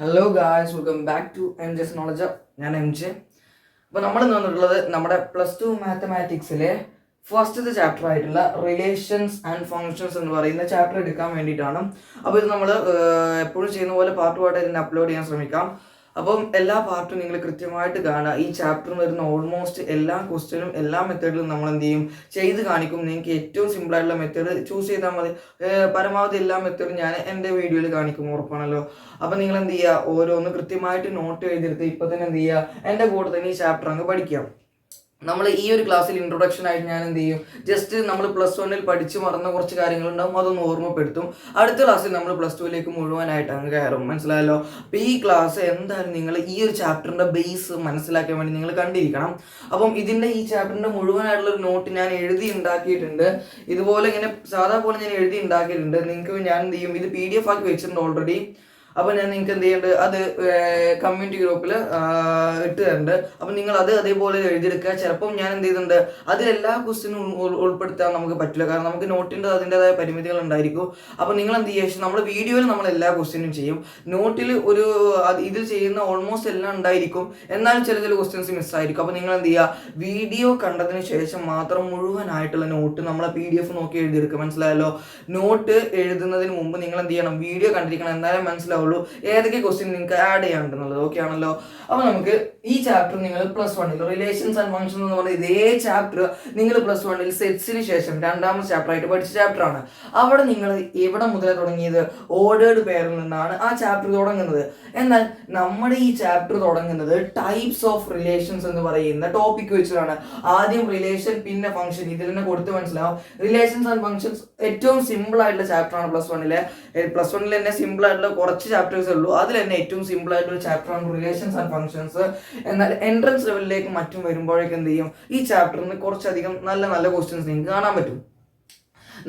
Hello guys, welcome back to M J's knowledge. ഞാൻ M J. അപ്പോൾ നമ്മൾ വന്നിട്ടുള്ളത് നമ്മുടെ +2 മാത്തമാറ്റിക്സിലെ ഫസ്റ്റത്തെ ചാപ്റ്റർ ആയിട്ടുള്ള റിലേഷൻസ് ആൻഡ് ഫങ്ഷൻസ് എന്ന് പറയുന്ന ചാപ്റ്റർ എടുക്കാൻ വേണ്ടിയിട്ടാണ്. അപ്പോൾ ഇത് നമ്മൾ എപ്പോഴും ചെയ്യുന്ന പോലെ പാർട്ടായിട്ട് ഇതിനെ അപ്ലോഡ് ചെയ്യാൻ ശ്രമിക്കാം. അപ്പം എല്ലാ പാർട്ടും നിങ്ങൾ കൃത്യമായിട്ട് കാണുക. ഈ ചാപ്റ്ററിൽ വരുന്ന ഓൾമോസ്റ്റ് എല്ലാ ക്വസ്റ്റ്യനും എല്ലാ മെത്തേഡിലും നമ്മൾ എന്ത് ചെയ്യും, ചെയ്ത് കാണിക്കും. നിങ്ങൾക്ക് ഏറ്റവും സിമ്പിളായിട്ടുള്ള മെത്തേഡ് ചൂസ് ചെയ്താൽ മതി. പരമാവധി എല്ലാ മെത്തേഡും ഞാൻ എൻ്റെ വീഡിയോയിൽ കാണിക്കും, ഉറപ്പാണല്ലോ. അപ്പം നിങ്ങൾ എന്ത് ചെയ്യുക, ഓരോന്ന് കൃത്യമായിട്ട് നോട്ട് എഴുതിയെടുത്ത് ഇപ്പം തന്നെ എന്ത് ചെയ്യുക, എൻ്റെ കൂടെ തന്നെ ഈ ചാപ്റ്റർ അങ്ങ് പഠിക്കാം. നമ്മൾ ഈ ഒരു ക്ലാസ്സിൽ ഇൻട്രൊഡക്ഷൻ ആയിട്ട് ഞാൻ എന്ത് ചെയ്യും, ജസ്റ്റ് നമ്മൾ +1 പഠിച്ച് മറന്ന കുറച്ച് കാര്യങ്ങളുണ്ടാവും, അതൊന്ന് ഓർമ്മപ്പെടുത്തും. അടുത്ത ക്ലാസ്സിൽ നമ്മൾ +2 മുഴുവനായിട്ട് അങ്ങ് കയറും. മനസ്സിലായല്ലോ? അപ്പോൾ ഈ ക്ലാസ് എന്തായാലും നിങ്ങൾ ഈ ഒരു ചാപ്റ്ററിൻ്റെ ബേസ് മനസ്സിലാക്കാൻ വേണ്ടി നിങ്ങൾ കണ്ടിരിക്കണം. അപ്പം ഇതിൻ്റെ ഈ ചാപ്റ്ററിൻ്റെ മുഴുവനായിട്ടുള്ള ഒരു നോട്ട് ഞാൻ എഴുതി ഉണ്ടാക്കിയിട്ടുണ്ട്. ഇതുപോലെ ഇങ്ങനെ സാധാ പോലെ ഞാൻ എഴുതി ഉണ്ടാക്കിയിട്ടുണ്ട്. നിങ്ങൾക്ക് ഞാൻ എന്ത് ചെയ്യും, ഇത് PDF ആക്കി വെച്ചിട്ടുണ്ട് ഓൾറെഡി. അപ്പോൾ ഞാൻ നിങ്ങൾക്ക് എന്ത് ചെയ്യുന്നുണ്ട്, അത് കമ്മ്യൂണിറ്റി ഗ്രൂപ്പിൽ ഇട്ട് തരുന്നുണ്ട്. അപ്പം നിങ്ങൾ അത് അതേപോലെ എഴുതിയെടുക്കുക. ചിലപ്പം ഞാൻ എന്ത് ചെയ്തിട്ടുണ്ട്, അതിലെല്ലാ ക്വസ്റ്റ്യനും ഉൾപ്പെടുത്താൻ നമുക്ക് പറ്റില്ല, കാരണം നമുക്ക് നോട്ടിൻ്റെ അതിൻ്റെതായ പരിമിതികൾ ഉണ്ടായിരിക്കും. അപ്പോൾ നിങ്ങൾ എന്ത് ചെയ്യുക, നമ്മൾ വീഡിയോയിൽ നമ്മൾ എല്ലാ ക്വസ്റ്റ്യനും ചെയ്യും, നോട്ടിൽ ഒരു ഇതിൽ ചെയ്യുന്ന ഓൾമോസ്റ്റ് എല്ലാം ഉണ്ടായിരിക്കും, എന്നാലും ചില ക്വസ്റ്റ്യൻസ് മിസ്സായിരിക്കും. അപ്പോൾ നിങ്ങൾ എന്ത് ചെയ്യുക, വീഡിയോ കണ്ടതിന് ശേഷം മാത്രം മുഴുവനായിട്ടുള്ള നോട്ട് നമ്മളെ PDF നോക്കി എഴുതിയെടുക്കുക. മനസ്സിലായല്ലോ? നോട്ട് എഴുതുന്നതിന് മുമ്പ് നിങ്ങൾ എന്ത് ചെയ്യണം, വീഡിയോ കണ്ടിരിക്കണം, എന്നാലും മനസ്സിലാവും ഏതൊക്കെ ക്വസ്റ്റ്യൻ നിങ്ങൾക്ക് ആഡ് ചെയ്യാനുണ്ടെന്നുള്ളത്. ഓക്കെ ആണല്ലോ? അപ്പോൾ നമുക്ക് ഈ ചാപ്റ്റർ നിങ്ങൾ +1 റിലേഷൻസ് ആൻഡ് ഫങ്ഷൻസ് എന്ന് പറയുന്ന ഇതേ ചാപ്റ്റർ നിങ്ങൾ +1 സെറ്റ്സിന് ശേഷം രണ്ടാമത്തെ ചാപ്റ്റർ ആയിട്ട് പഠിച്ച ചാപ്റ്റർ ആണ്. അവിടെ നിങ്ങൾ എവിടെ മുതലേ തുടങ്ങിയത്, ഓർഡേർഡ് പെയറിൽ നിന്നാണ് ആ ചാപ്റ്റർ തുടങ്ങുന്നത്. എന്നാൽ നമ്മുടെ ഈ ചാപ്റ്റർ തുടങ്ങുന്നത് ടൈപ്സ് ഓഫ് റിലേഷൻസ് എന്ന് പറയുന്ന ടോപ്പിക് വെച്ചിട്ടാണ്. ആദ്യം റിലേഷൻ, പിന്നെ ഫംഗ്ഷൻ. ഇതിൽ തന്നെ കൊടുത്ത് മനസ്സിലാവും. റിലേഷൻസ് ആൻഡ് ഫങ്ഷൻസ് ഏറ്റവും സിമ്പിൾ ആയിട്ടുള്ള ചാപ്റ്റർ ആണ് +1 തന്നെ സിമ്പിൾ ആയിട്ടുള്ള കുറച്ച് ചാപ്റ്റേഴ്സ് ഉള്ളൂ. അതിൽ തന്നെ ഏറ്റവും സിമ്പിൾ ആയിട്ടുള്ള ചാപ്റ്റർ ആണ് റിലേഷൻസ് ആൻഡ് ഫങ്ഷൻസ്. എന്നാൽ എൻട്രൻസ് ലെവലിലേക്ക് മറ്റും വരുമ്പോഴേക്കും എന്ത് ചെയ്യും, ഈ ചാപ്റ്ററിന് കുറച്ചധികം നല്ല നല്ല ക്വസ്റ്റ്യൻസ് നിങ്ങൾക്ക് കാണാൻ പറ്റും.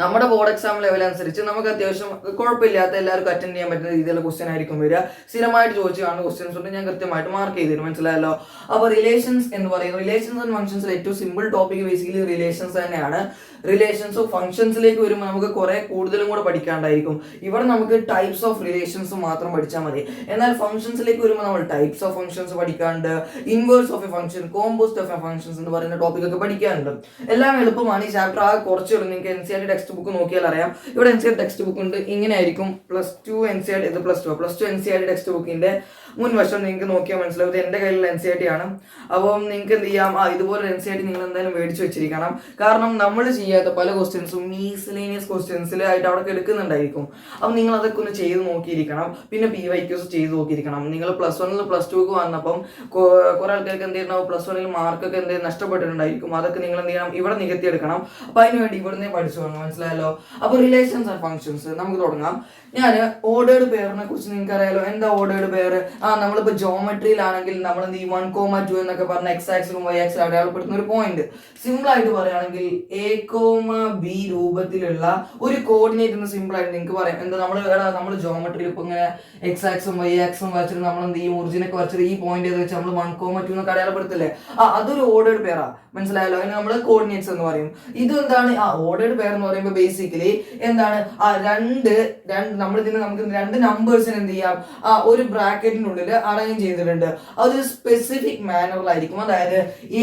നമ്മുടെ ബോർഡ് എക്സാം ലെവൽ അനുസരിച്ച് നമുക്ക് അത്യാവശ്യം കുഴപ്പമില്ലാത്ത എല്ലാവർക്കും അറ്റൻഡ് ചെയ്യാൻ പറ്റുന്ന രീതിയിലുള്ള ക്വസ്റ്റ്യൻ ആയിരിക്കും വരിക. സ്ഥിരമായിട്ട് ചോദിച്ചു കാണുന്ന ക്വസ്റ്റ്യൻസ് ഉണ്ട്, ഞാൻ കൃത്യമായിട്ട് മാർക്ക് ചെയ്തിരുന്നു. മനസ്സിലായല്ലോ? അപ്പോൾ റിലേഷൻസ് എന്ന് പറയുന്നത് റിലേഷൻസ് ആൻഡ് ഫങ്ഷൻസിൽ ഏറ്റവും സിമ്പിൾ ടോപ്പിക് ബേസിക്കലി റിലേഷൻസ് തന്നെയാണ്. റിലേഷൻസ് ഫങ്ഷൻസിലേക്ക് വരുമ്പോൾ നമുക്ക് കുറെ കൂടുതലും കൂടെ പഠിക്കാണ്ടായിരിക്കും. ഇവിടെ നമുക്ക് ടൈപ്സ് ഓഫ് റിലേഷൻസ് മാത്രം പഠിച്ചാൽ മതി. എന്നാൽ ഫങ്ഷൻസിലേക്ക് വരുമ്പോൾ നമ്മൾ ടൈപ്സ് ഓഫ് ഫങ്ഷൻസ് പഠിക്കാണ്ട്, inverse of a function, composite of a functions എന്ന് പറയുന്ന ടോപ്പിക് ഒക്കെ പഠിക്കാനുണ്ട്. എല്ലാം എളുപ്പമാണ്. ഈ ചാപ്റ്റർ കുറച്ചേ ഉള്ളൂ. നിങ്ങൾക്ക് NCERT ടെക്സ്റ്റ് ബുക്ക് നോക്കിയാൽ അറിയാം. ഇവിടെ NCERT ടെക്സ്റ്റ് ബുക്ക് ഉണ്ട്. ഇങ്ങനെ ആയിരിക്കും +2 NCERT, ഇത് +2 NCERT ടെക്സ്റ്റ് ബുക്കിന്റെ മുൻവശം നിങ്ങൾക്ക് നോക്കിയാൽ മനസ്സിലാവും. ഇത് എൻ്റെ കയ്യിലുള്ള NCERT ആണ്. അപ്പം നിങ്ങൾക്ക് എന്ത് ചെയ്യാം, ഇതുപോലെ NCERT നിങ്ങൾ എന്തായാലും മേടിച്ച് വെച്ചിരിക്കണം. കാരണം നമ്മൾ ചെയ്യാത്ത പല ക്വസ്റ്റ്യൻസും മീസ്ലേനിയസ് ക്വസ്റ്റ്യൻസിലായിട്ട് അവിടെ എടുക്കുന്നുണ്ടായിരിക്കും. അപ്പം നിങ്ങൾ അതൊക്കെ ഒന്ന് ചെയ്ത് നോക്കിയിരിക്കണം. പിന്നെ PYQs ചെയ്ത് നോക്കിയിരിക്കണം. നിങ്ങൾ +1 +2 വന്നപ്പം കുറെ ആൾക്കാർക്ക് എന്ത് ചെയ്യണം, +1 മാർക്കൊക്കെ എന്ത് നഷ്ടപ്പെട്ടിട്ടുണ്ടായിരിക്കും. അതൊക്കെ നിങ്ങൾ എന്ത് ചെയ്യണം, ഇവിടെ നികത്തിയെടുക്കണം. അപ്പം അതിന് വേണ്ടി ഇവിടുന്ന് പഠിച്ചു പോകണം. മനസ്സിലായല്ലോ? അപ്പോൾ റിലേഷൻസ് ആൻഡ് ഫങ്ഷൻസ് നമുക്ക് തുടങ്ങാം. ഞാൻ ഓർഡേർഡ് പെയറിനെ കുറിച്ച് നിങ്ങൾക്ക് അറിയാലോ. എന്താ ഓർഡേർഡ് പെയർ? നമ്മളിപ്പോൾ ജോമെട്രിയിലാണെങ്കിൽ നമ്മൾ എന്ത് ചെയ്യും, 1,2 എന്നൊക്കെ പറഞ്ഞ X ആക്സിലും Y ആക്സിലും അടയാളപ്പെടുത്തുന്ന ഒരു പോയിന്റ്. സിമ്പിൾ ആയിട്ട് പറയുകയാണെങ്കിൽ A,B രൂപത്തിലുള്ള ഒരു കോർഡിനേറ്റ് എന്ന് സിമ്പിൾ ആയിട്ട് നിങ്ങൾക്ക് പറയാം. എന്താ നമ്മൾ ജോമെട്രിയിൽ ഇപ്പൊ ഇങ്ങനെ X ആക്സും Y ആക്സും വരച്ചിട്ട് നമ്മൾ എന്ത് ചെയ്യും, ഒറിജിനൊക്കെ വരച്ചിട്ട് ഈ പോയിന്റ് ഏത് വെച്ച് നമ്മൾ 1,2 എന്നൊക്കെ അടയാളപ്പെടുത്തില്ലേ, അതൊരു ഓർഡേർഡ് പെയറാ. മനസ്സിലായല്ലോ? അതിന് നമ്മൾ കോർഡിനേറ്റ്സ് എന്ന് പറയും. ഇത് എന്താണ്, ഓർഡേർഡ് പെയർ എന്ന് പറയുമ്പോൾ ബേസിക്കലി എന്താണ്, നമുക്ക് രണ്ട് നമ്പേഴ്സിന് എന്ത് ചെയ്യാം, ഒരു ബ്രാക്കറ്റിനുള്ളിൽ അറേഞ്ച് ചെയ്തിട്ടുണ്ട്. അതൊരു സ്പെസിഫിക് മാനറിലായിരിക്കും. അതായത്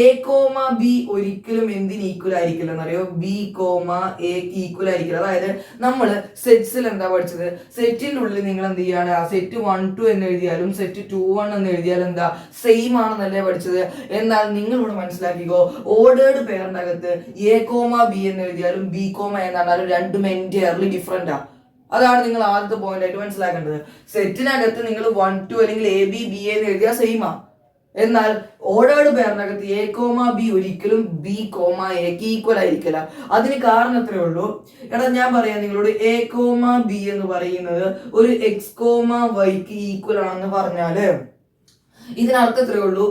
A,B ഒരിക്കലും എന്തിന് ഈക്വൽ ആയിരിക്കില്ല എന്നറിയോ, B,A ഈക്വൽ ആയിരിക്കില്ല. അതായത് നമ്മൾ സെറ്റ്സിൽ എന്താ പഠിച്ചത്, സെറ്റിന്റെ ഉള്ളിൽ നിങ്ങൾ എന്ത് ചെയ്യാണ്, സെറ്റ് 1, 2 എന്ന് എഴുതിയാലും സെറ്റ് 2, 1 എന്ന് എഴുതിയാലും എന്താ സെയിം ആണെന്നല്ലേ പഠിച്ചത്. എന്നാൽ നിങ്ങൾ ഇവിടെ മനസ്സിലാക്കിക്കോ, ഓർഡേർഡ് പെയറിന്റെ അകത്ത് A,B എന്ന് എഴുതിയാലും B, എന്നാലും രണ്ടും എൻറ്റയർലി ഡിഫറെന്റ് ആ. അതാണ് നിങ്ങൾ ആദ്യത്തെ പോയിന്റ് ആയിട്ട് മനസ്സിലാക്കേണ്ടത്. സെറ്റിനകത്ത് നിങ്ങൾ 1, 2 അല്ലെങ്കിൽ AB, BA എന്ന് എഴുതിയാൽ സെയിമാ. എന്നാൽ ഓർഡേർഡ് പെയറിനകത്ത് A,B ഒരിക്കലും B,Aക്ക് ഈക്വൽ ആയിരിക്കില്ല. അതിന് കാരണം എത്രയേ ഉള്ളൂ. ഞാൻ പറയാം നിങ്ങളോട്, A,B എന്ന് പറയുന്നത് ഒരു X,Yക്ക് ഈക്വൽ ആണെന്ന് പറഞ്ഞാല് ഇതിനർത്ഥം ഇത്രയേ ഉള്ളൂ,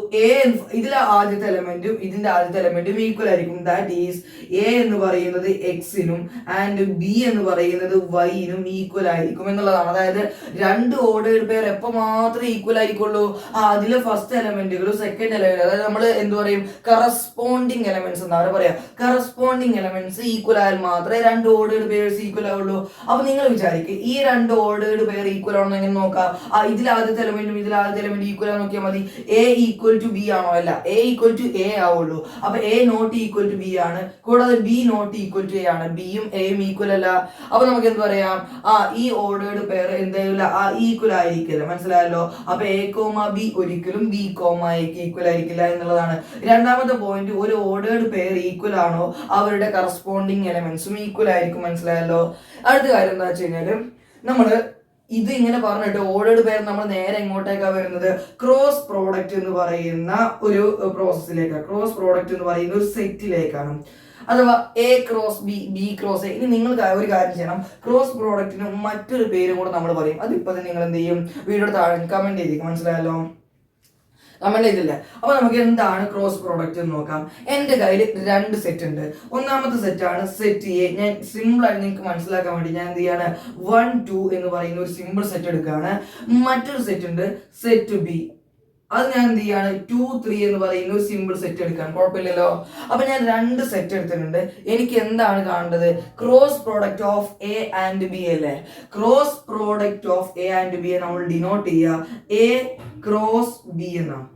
ഇതിലെ ആദ്യത്തെ എലമെന്റും ഇതിന്റെ ആദ്യത്തെ എലമെന്റും ഈക്വൽ ആയിരിക്കും. ദാറ്റ് ഈസ് എ എന്ന് പറയുന്നത് എക്സിനും ആൻഡ് ബി എന്ന് പറയുന്നത് വൈനും ഈക്വൽ ആയിരിക്കും എന്നുള്ളതാണ്. അതായത് രണ്ട് ഓർഡേർഡ് പെയർ എപ്പോൾ മാത്രമേ ഈക്വൽ ആയിരിക്കുള്ളൂ? അതിലെ ഫസ്റ്റ് എലമെന്റുകളും സെക്കൻഡ് എലമെന്റ്, അതായത് നമ്മൾ എന്ത് പറയും, കറസ്പോണ്ടിങ് എലമെന്റ്സ് എന്നാണ് പറയാ. കറസ്പോണ്ടിങ് എലമെന്റ്സ് ഈക്വൽ ആയാൽ മാത്രമേ രണ്ട് ഓർഡേർഡ് പെയർസ് ഈക്വൽ ആവുള്ളൂ. അപ്പൊ നിങ്ങൾ വിചാരിക്കും ഈ രണ്ട് ഓർഡേർഡ് പെയർ ഈക്വൽ ആണോ എങ്ങനെ നോക്കാം? ഇതിൽ ആദ്യത്തെ എലമെന്റും ഇതിൽ ആദ്യത്തെ എലമെന്റ് ഈക്വൽ ആണെന്ന് നോക്കിയാൽ മതി. എ ഈക്വൽ ടു ബി ആണോ? അല്ല, എ ഈക്വൽ ടു എ ആവുള്ളൂ. അപ്പൊ A not equal to B ആണ്, കൂടാതെ B not equal to A ആണ്. ബിയും എയും ഈക്വൽ അല്ല. അപ്പൊ നമുക്ക് എന്ത് പറയാം, ഈ ഓർഡേർഡ് പെയർ എന്തായാലും ഈക്വൽ ആയിരിക്കില്ല. മനസ്സിലായല്ലോ? അപ്പൊ എ കോമ ബി ഒരിക്കലും ബി കോമ എക്ക് ഈക്വൽ ആയിരിക്കില്ല എന്നുള്ളതാണ്. രണ്ടാമത്തെ പോയിന്റ്, ഒരു ഓർഡേർഡ് പെയർ ഈക്വൽ ആണോ അവരുടെ കറസ്പോണ്ടിങ് എലമെന്റ്സും ഈക്വൽ ആയിരിക്കും. മനസ്സിലായല്ലോ? അടുത്ത കാര്യം എന്താ വെച്ച് കഴിഞ്ഞാല്, നമ്മള് ഇത് ഇങ്ങനെ പറഞ്ഞിട്ട് ഓർഡേർഡ് പെയർ നമ്മൾ നേരെ എങ്ങോട്ടേക്കാണ് വരുന്നത്? ക്രോസ് പ്രോഡക്റ്റ് എന്ന് പറയുന്ന ഒരു പ്രോസസ്സിലേക്കാണ്. ക്രോസ് പ്രോഡക്റ്റ് എന്ന് പറയുന്ന ഒരു സെറ്റിലേക്കാണ്. അഥവാ A cross B, B cross A. ഇനി നിങ്ങൾ ഒരു കാര്യം ചെയ്യണം, ക്രോസ് പ്രോഡക്റ്റിന് മറ്റൊരു പേരും കൂടെ നമ്മൾ പറയും. അതിപ്പോ നിങ്ങൾ എന്ത് ചെയ്യും, വീഡിയോ താഴെ കമന്റ് ചെയ്തേക്കും. മനസ്സിലായല്ലോ? കമന്റ് ചെയ്തില്ല. അപ്പൊ നമുക്ക് എന്താണ് ക്രോസ് പ്രോഡക്റ്റ് എന്ന് നോക്കാം. എന്റെ കയ്യിൽ രണ്ട് സെറ്റ് ഉണ്ട്. ഒന്നാമത്തെ സെറ്റാണ് സെറ്റ് എ. ഞാൻ സിമ്പിൾ ആയിട്ട് നിങ്ങൾക്ക് മനസ്സിലാക്കാൻ വേണ്ടി ഞാൻ എന്ത് ചെയ്യാണ്, 1 2 എന്ന് പറയുന്ന ഒരു സിമ്പിൾ സെറ്റ് എടുക്കുകയാണ്. മറ്റൊരു സെറ്റ് ഉണ്ട് സെറ്റ് ബി. അത് ഞാൻ എന്ത് ചെയ്യാണ്, 2 3 എന്ന് പറയുന്ന ഒരു സിമ്പിൾ സെറ്റ് എടുക്കാൻ. കുഴപ്പമില്ലല്ലോ? അപ്പൊ ഞാൻ രണ്ട് സെറ്റ് എടുത്തിട്ടുണ്ട്. എനിക്ക് എന്താണ് കാണേണ്ടത്? Cross product of A and B അല്ലേ? Cross product of A and B നമ്മൾ ഡിനോട്ട് ചെയ്യുക എ ക്രോസ് ബി എന്നാണ്.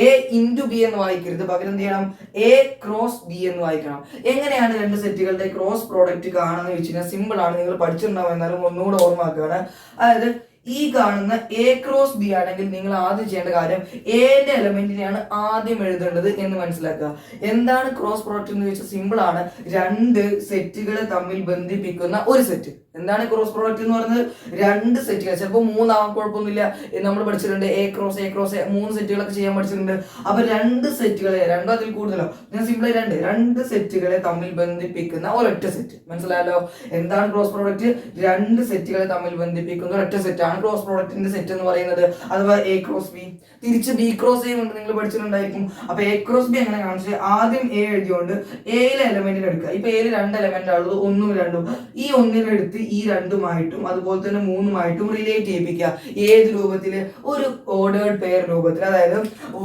എ ഇൻറ്റു ബി എന്ന് വായിക്കരുത്, പകരം എന്ത് ചെയ്യണം, എ ക്രോസ് ബി എന്ന് വായിക്കണം. എങ്ങനെയാണ് രണ്ട് സെറ്റുകളുടെ ക്രോസ് പ്രോഡക്റ്റ് കാണുന്നത് വെച്ച് കഴിഞ്ഞാൽ സിമ്പിൾ ആണ്, നിങ്ങൾ പഠിച്ചിട്ടുണ്ടാവും. എന്നാലും ഒന്നുകൂടെ ഓർമ്മയാക്കുകയാണ്. അതായത് ഈ കാണുന്ന എ ക്രോസ് ബി ആണെങ്കിൽ നിങ്ങൾ ആദ്യം ചെയ്യേണ്ട കാര്യം എന്റെ എലമെന്റിനെയാണ് ആദ്യം എഴുതേണ്ടത് എന്ന് മനസ്സിലാക്കുക. എന്താണ് ക്രോസ് പ്രോഡക്റ്റ് എന്ന് ചോദിച്ചാൽ സിമ്പിൾ ആണ്, രണ്ട് സെറ്റുകളെ തമ്മിൽ ബന്ധിപ്പിക്കുന്ന ഒരു സെറ്റ്. എന്താണ് ക്രോസ് പ്രോഡക്റ്റ് എന്ന് പറയുന്നത്? രണ്ട് സെറ്റുകൾ, ചിലപ്പോൾ മൂന്നാവാൻ കുഴപ്പമൊന്നുമില്ല. നമ്മൾ പഠിച്ചിട്ടുണ്ട് എ ക്രോസ് എ ക്രോസ്, മൂന്ന് സെറ്റുകളൊക്കെ ചെയ്യാൻ പഠിച്ചിട്ടുണ്ട്. അപ്പൊ രണ്ട് സെറ്റുകളെ, രണ്ടോ അതിൽ കൂടുതലോ, ഞാൻ സിമ്പിളായി രണ്ട് സെറ്റുകളെ തമ്മിൽ ബന്ധിപ്പിക്കുന്ന ഒരൊറ്റ സെറ്റ്. മനസ്സിലായല്ലോ? എന്താണ് ക്രോസ് പ്രോഡക്റ്റ്? രണ്ട് സെറ്റുകളെ തമ്മിൽ ബന്ധിപ്പിക്കുന്ന ഒരൊറ്റ സെറ്റാണ് ക്രോസ് പ്രോഡക്റ്റിന്റെ സെറ്റ് എന്ന് പറയുന്നത്. അഥവാ എ ക്രോസ് ബി. തിരിച്ച് ബി ക്രോസ് എ ഉണ്ട്, നിങ്ങൾ പഠിച്ചിട്ടുണ്ടായിരിക്കും. അപ്പൊ എ ക്രോസ് ബി എങ്ങനെ കാണിച്ചത്? ആദ്യം എ എഴുതിയോണ്ട് എയിലെ എലമെന്റിന് എടുക്കുക. ഇപ്പൊ എയിൽ രണ്ട് എലമെന്റ് ആണുള്ളത്, ഒന്നും രണ്ടും. ഈ ഒന്നിനെടുത്ത് ഈ രണ്ടുമായിട്ടും അതുപോലെ തന്നെ മൂന്നുമായിട്ടും റിലേറ്റ് ചെയ്യിപ്പിക്കുക. ഏത് രൂപത്തില്? ഒരു ഓർഡേർഡ് പെയർ രൂപത്തിൽ. അതായത്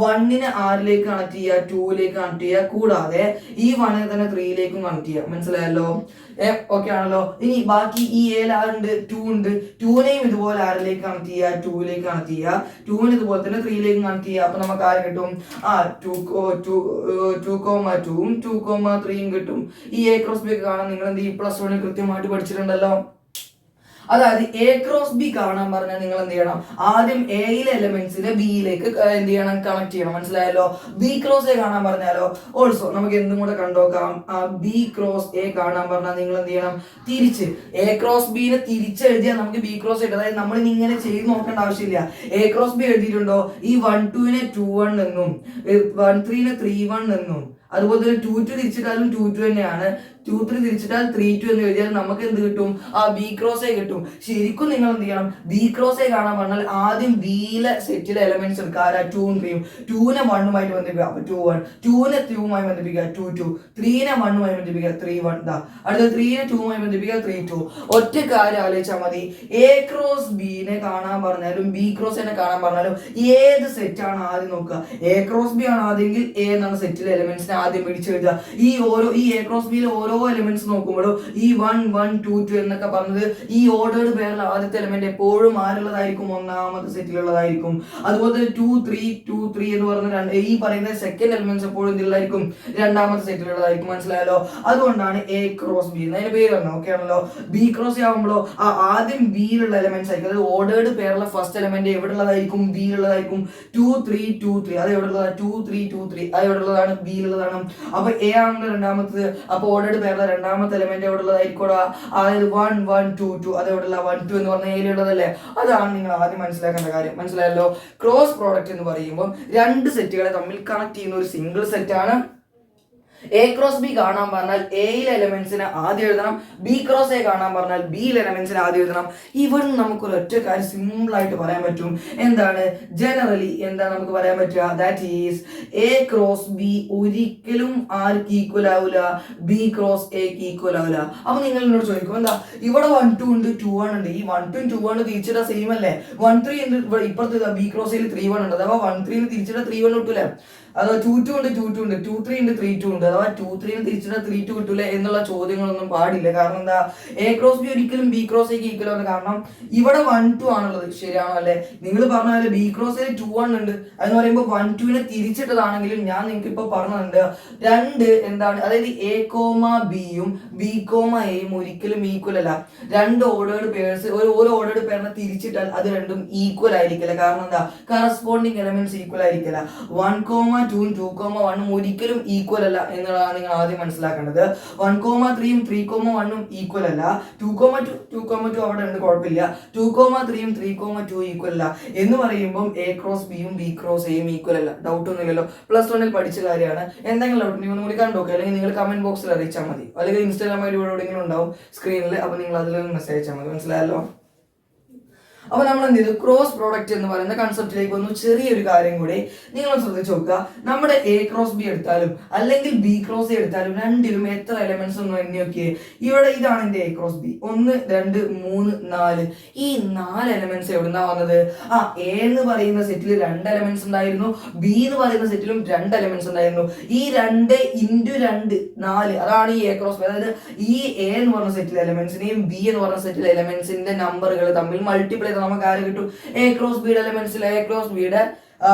1നെ ആറിലേക്ക് കണക്ട് ചെയ്യുക, 2ലേക്ക് കണക്ട് ചെയ്യുക, കൂടാതെ ഈ 1നെ തന്നെ 3ലേക്കും കണക്ട് ചെയ്യുക. മനസ്സിലായല്ലോ? ഓക്കെ ആണല്ലോ? ഇനി ബാക്കി ഈ എയിൽ ആറുണ്ട്, 2 ഉണ്ട്. 2നെയും ഇതുപോലെ ആറിലേക്ക് കണക്ട് ചെയ്യുക, 2ലേക്ക് കണക്ട് ചെയ്യുക, 2നെ ഇതുപോലെ തന്നെ 3ലേക്ക് കണക്ട് ചെയ്യുക. അപ്പൊ നമുക്ക് ആര് കിട്ടും? 2,2,2,2,3 കിട്ടും. ഈ എ ക്രോസ് ബി ഒക്കെ കാണാൻ നിങ്ങൾ എന്ത് ചെയ്യും, +1 കൃത്യമായിട്ട് പഠിച്ചിട്ടുണ്ടല്ലോ. അതായത് എ ക്രോസ് ബി കാണാൻ പറഞ്ഞാൽ നിങ്ങൾ എന്ത് ചെയ്യണം, ആദ്യം എയിലെ എലമെന്റ്സിനെ ബിയിലേക്ക് എന്ത് ചെയ്യണം, കണക്ട് ചെയ്യണം. മനസ്സിലായല്ലോ? ബി ക്രോസ് എ കാണാൻ പറഞ്ഞാലോ ഓൾസോ നമുക്ക് എന്തും കൂടെ കണ്ടോക്കാം. ബി ക്രോസ് എ കാണാൻ പറഞ്ഞാൽ നിങ്ങൾ എന്ത് ചെയ്യണം, തിരിച്ച് എ ക്രോസ് ബിനെ തിരിച്ചെഴുതിയാൽ നമുക്ക് ബി ക്രോസ് എ. അതായത് നമ്മൾ ഇങ്ങനെ ചെയ്ത് നോക്കേണ്ട ആവശ്യമില്ല. എ ക്രോസ് ബി എഴുതിയിട്ടുണ്ടോ, ഈ 1 2നെ 2 1 എന്നും 1 3നെ 3 1 എന്നും, അതുപോലെ തന്നെ 2 2 തിരിച്ചിട്ടാലും 2 2 തന്നെയാണ്. 2 3 തിരിച്ചിട്ടാൽ 3 2 എന്ന് എഴുതിയാൽ നമുക്ക് എന്ത് കിട്ടും? ബി ക്രോസ് എ കിട്ടും. ശരിക്കും നിങ്ങൾ എന്ത് ചെയ്യണം, ബി ക്രോസ് എ കാണാൻ പറഞ്ഞാൽ ആദ്യം ബിയിലെ സെറ്റിലെ എലമെന്റ്സ് എടുക്കുക. 2 3, 2നെ 1 ബന്ധിപ്പിക്കുക, അപ്പൊ 2 1, 2നെ 2 ബന്ധിപ്പിക്കുക, 2 2, 3നെ 1 ബന്ധിപ്പിക്കുക, 3 1. അടുത്ത 3നെ 2 ബന്ധിപ്പിക്കുക, 3 2. ഒറ്റ കാര്യം ആലോചിച്ചാൽ മതി. എ ക്രോസ് ബിനെ കാണാൻ പറഞ്ഞാലും ബി ക്രോസ് എനെ കാണാൻ പറഞ്ഞാലും ഏത് സെറ്റാണ് ആദ്യം നോക്കുക? എ ക്രോസ് ബി ആണ് ആദ്യമെങ്കിൽ എ എന്നാണ് സെറ്റിലെ എലമെന്റ്സിനെ ആദ്യം പിടിച്ചെഴുതുക. ഈ എ ക്രോസ് ബിയിലെ ഓരോ എലമെന്റ്സ് നോക്കുമ്പോഴും ഈ 1 1 2 2 എന്നൊക്കെ പറഞ്ഞത് ഈ ഓർഡേർഡ് പെയറിൽ ആദ്യത്തെ എലമെന്റ് എപ്പോഴും ആരുള്ളതായിരിക്കും? ഒന്നാമത്തെ സെറ്റിലുള്ളതായിരിക്കും. അതുപോലെ 2 3 2 3 എന്ന് പറഞ്ഞ ഈ പറയുന്ന സെക്കൻഡ് എലമെന്റ്സ് എപ്പോഴും ഇതിലായിരിക്കും, രണ്ടാമത്തെ സെറ്റിലുള്ളതായിരിക്കും. മനസ്സിലായല്ലോ? അതുകൊണ്ടാണ് എ ക്രോസ് ബി എന്നതിന്റെ പേര് പറഞ്ഞത്. ഓക്കെ ആണല്ലോ? ബി ക്രോസ് ആവുമ്പോഴോ ആദ്യം ബിയിലുള്ള എലമെന്റ്സ് ആയിരിക്കും. അതായത് ഓർഡേർഡ് പെയറിലെ ഫസ്റ്റ് എലമെന്റ് എവിടെ ഉള്ളതായിരിക്കും? ബിയിലുള്ളതായിരിക്കും. 2 3 2 3 അത് എവിടെ ഉള്ളതാണ്? 2 3 2 3 അത് എവിടെ ഉള്ളതാണ്? ബിയിലുള്ളതാണ്. അപ്പൊ എ ആണല്ലോ രണ്ടാമത്തത്. അപ്പൊ ഓർഡേർഡ് പേരുടെ രണ്ടാമത്തെ എലമെന്റ് എവിടെ ഉള്ളതായിരിക്കും? അതായത് 1 1 2 2 അത് എവിടെ ഉള്ള 1 2 എന്ന് പറഞ്ഞ ഏരിയുള്ളതല്ലേ? അതാണ് നിങ്ങൾ ആദ്യം മനസ്സിലാക്കേണ്ട കാര്യം. മനസ്സിലായല്ലോ? ക്രോസ് പ്രോഡക്റ്റ് എന്ന് പറയുമ്പോൾ രണ്ട് സെറ്റുകളെ തമ്മിൽ കണക്ട് ചെയ്യുന്ന ഒരു സിംഗിൾ സെറ്റ് ആണ് എ ക്രോസ് ബി കാണാൻ പറഞ്ഞാൽ എയിലെ എലമെന്റ്സിനെ ആദ്യം എഴുതണം, ബി ക്രോസ് എ കാണാൻ പറഞ്ഞാൽ ബിയിലെ എലമെന്റ്സിനെ ആദ്യം എഴുതണം. ഇവിടുന്ന് നമുക്കൊരു ഒറ്റ കാര്യം സിമ്പിൾ ആയിട്ട് പറയാൻ പറ്റും. എന്താണ് ജനറലി എന്താണ് നമുക്ക് പറയാൻ പറ്റുക? That is A cross B ഒരിക്കലും ആർക്ക് ഈക്വൽ ആവില്ല? ബി ക്രോസ് എക്ക് ഈക്വൽ ആവില്ല. അപ്പൊ നിങ്ങൾ എന്നോട് ചോദിക്കും എന്താ ഇവിടെ 1 2 ഉണ്ട് 2 1 ഉണ്ട്, ഈ 1 2 2 1 തിരിച്ചിടാ സെയിം അല്ലേ? 1 3 ഉണ്ട്, ഇപ്പുറത്ത് ബി ക്രോസിൽ 3 1 ഉണ്ട്, അഥവാ 1 3 തിരിച്ചിടാ 3 1 കിട്ടൂലേ? അഥവാ 2 2 ഉണ്ട് 2 2 ഉണ്ട്, 2 3 ഉണ്ട് 3 2 ഉണ്ട്, അഥവാ 2 3 തിരിച്ചിട്ട് 3 2 കിട്ടൂല എന്നുള്ള ചോദ്യങ്ങളൊന്നും പാടില്ല. കാരണം എന്താ? എ ക്രോസ് ബി ഒരിക്കലും ബി ക്രോസ് എക്ക് ഈക്വൽ ആണ്. കാരണം ഇവിടെ 1 2 ആണുള്ളത്, ശരിയാണോ അല്ലെ? നിങ്ങൾ പറഞ്ഞ പോലെ ബി ക്രോസിൽ 2 1 ഉണ്ട് എന്ന് പറയുമ്പോൾ 1 2 തിരിച്ചിട്ടതാണെങ്കിലും ഞാൻ നിങ്ങൾക്ക് ഇപ്പൊ പറഞ്ഞിട്ടുണ്ട് രണ്ട് എന്താണ്, അതായത് എ കോമ ബിയും ബി കോമ എയും ഒരിക്കലും ഈക്വൽ അല്ല. രണ്ട് ഓർഡേർഡ് പേഴ്സ് ഒരു ഓർഡേർഡ് പേരിനെ തിരിച്ചിട്ടാൽ അത് രണ്ടും ഈക്വൽ ആയിരിക്കില്ല. കാരണം എന്താ? കറസ്പോണ്ടിങ് എലമെന്റ്സ് ഈക്വൽ ആയിരിക്കില്ല. 1 കോമ 2 2 കോമ 1 ഒരിക്കലും ഈക്വൽ അല്ല എന്നുള്ളതാണ് നിങ്ങൾ ആദ്യം മനസ്സിലാക്കേണ്ടത്. 1 കോമ 3 3 കോമ 1 ഈക്വൽ അല്ല. 2 കോമ 2 അവിടെ ഉണ്ട്, കുഴപ്പമില്ല. 2 കോമ 3 3 കോമ 2 ഈക്വൽ അല്ല എന്ന് പറയുമ്പോൾ എ ക്രോസ് ബിയും ബി ക്രോസ് എയും ഈക്വൽ അല്ല. ഡൗട്ട് ഒന്നുമില്ലല്ലോ, +1 പഠിച്ച കാര്യമാണ്. എന്തെങ്കിലും ഡൗട്ട് നിങ്ങൾ കൂടി കണ്ടോക്കെ, അല്ലെങ്കിൽ നിങ്ങൾ കമന്റ് ബോക്സിൽ അറിയിച്ചാൽ മതി, അല്ലെങ്കിൽ ഇൻസ്റ്റാഗ്രാം ഐഡി എവിടെയെങ്കിലും ഉണ്ടാവും സ്ക്രീനിൽ, അപ്പൊ നിങ്ങൾ അതിൽ മെസ്സേജ് അയച്ചാൽ മതി. മനസ്സിലായല്ലോ? അപ്പൊ നമ്മൾ എന്ത് ചെയ്തു? ക്രോസ് പ്രോഡക്റ്റ് എന്ന് പറയുന്ന കൺസെപ്റ്റിലേക്ക് വന്നു. ചെറിയൊരു കാര്യം കൂടി നിങ്ങൾ ശ്രദ്ധിച്ചു നോക്കുക. നമ്മുടെ എ ക്രോസ് ബി എടുത്താലും അല്ലെങ്കിൽ ബി ക്രോസ് എ എടുത്താലും രണ്ടിലും എത്ര എലമെന്റ്സ് ഒന്ന് എണ്ണി നോക്കിയേ. ഇവിടെ ഇതാണ് എന്റെ എ ക്രോസ് ബി, 1 2 3 4. ഈ 4 എലമെന്റ്സ് എവിടുന്നാ വന്നത്? എ എന്ന് പറയുന്ന സെറ്റിൽ 2 എലമെന്റ്സ് ഉണ്ടായിരുന്നു, ബി എന്ന് പറയുന്ന സെറ്റിലും 2 എലമെന്റ്സ് ഉണ്ടായിരുന്നു. ഈ 2 × 2 4, അതാണ് ഈ എ ക്രോസ് ബി. അതായത് ഈ എ എന്ന് പറഞ്ഞ സെറ്റിലെ എലമെന്റ്സിനെയും ബി എന്ന് പറഞ്ഞ സെറ്റിലെ എലമെന്റ്സിന്റെ നമ്പറുകൾ തമ്മിൽ മൾട്ടിപ്ലൈ നമുക്ക് ആര് കിട്ടും? എ ക്രോസ് ബിയുടെ എലമെന്റ്സിൽ എ ക്രോസ് ബിയുടെ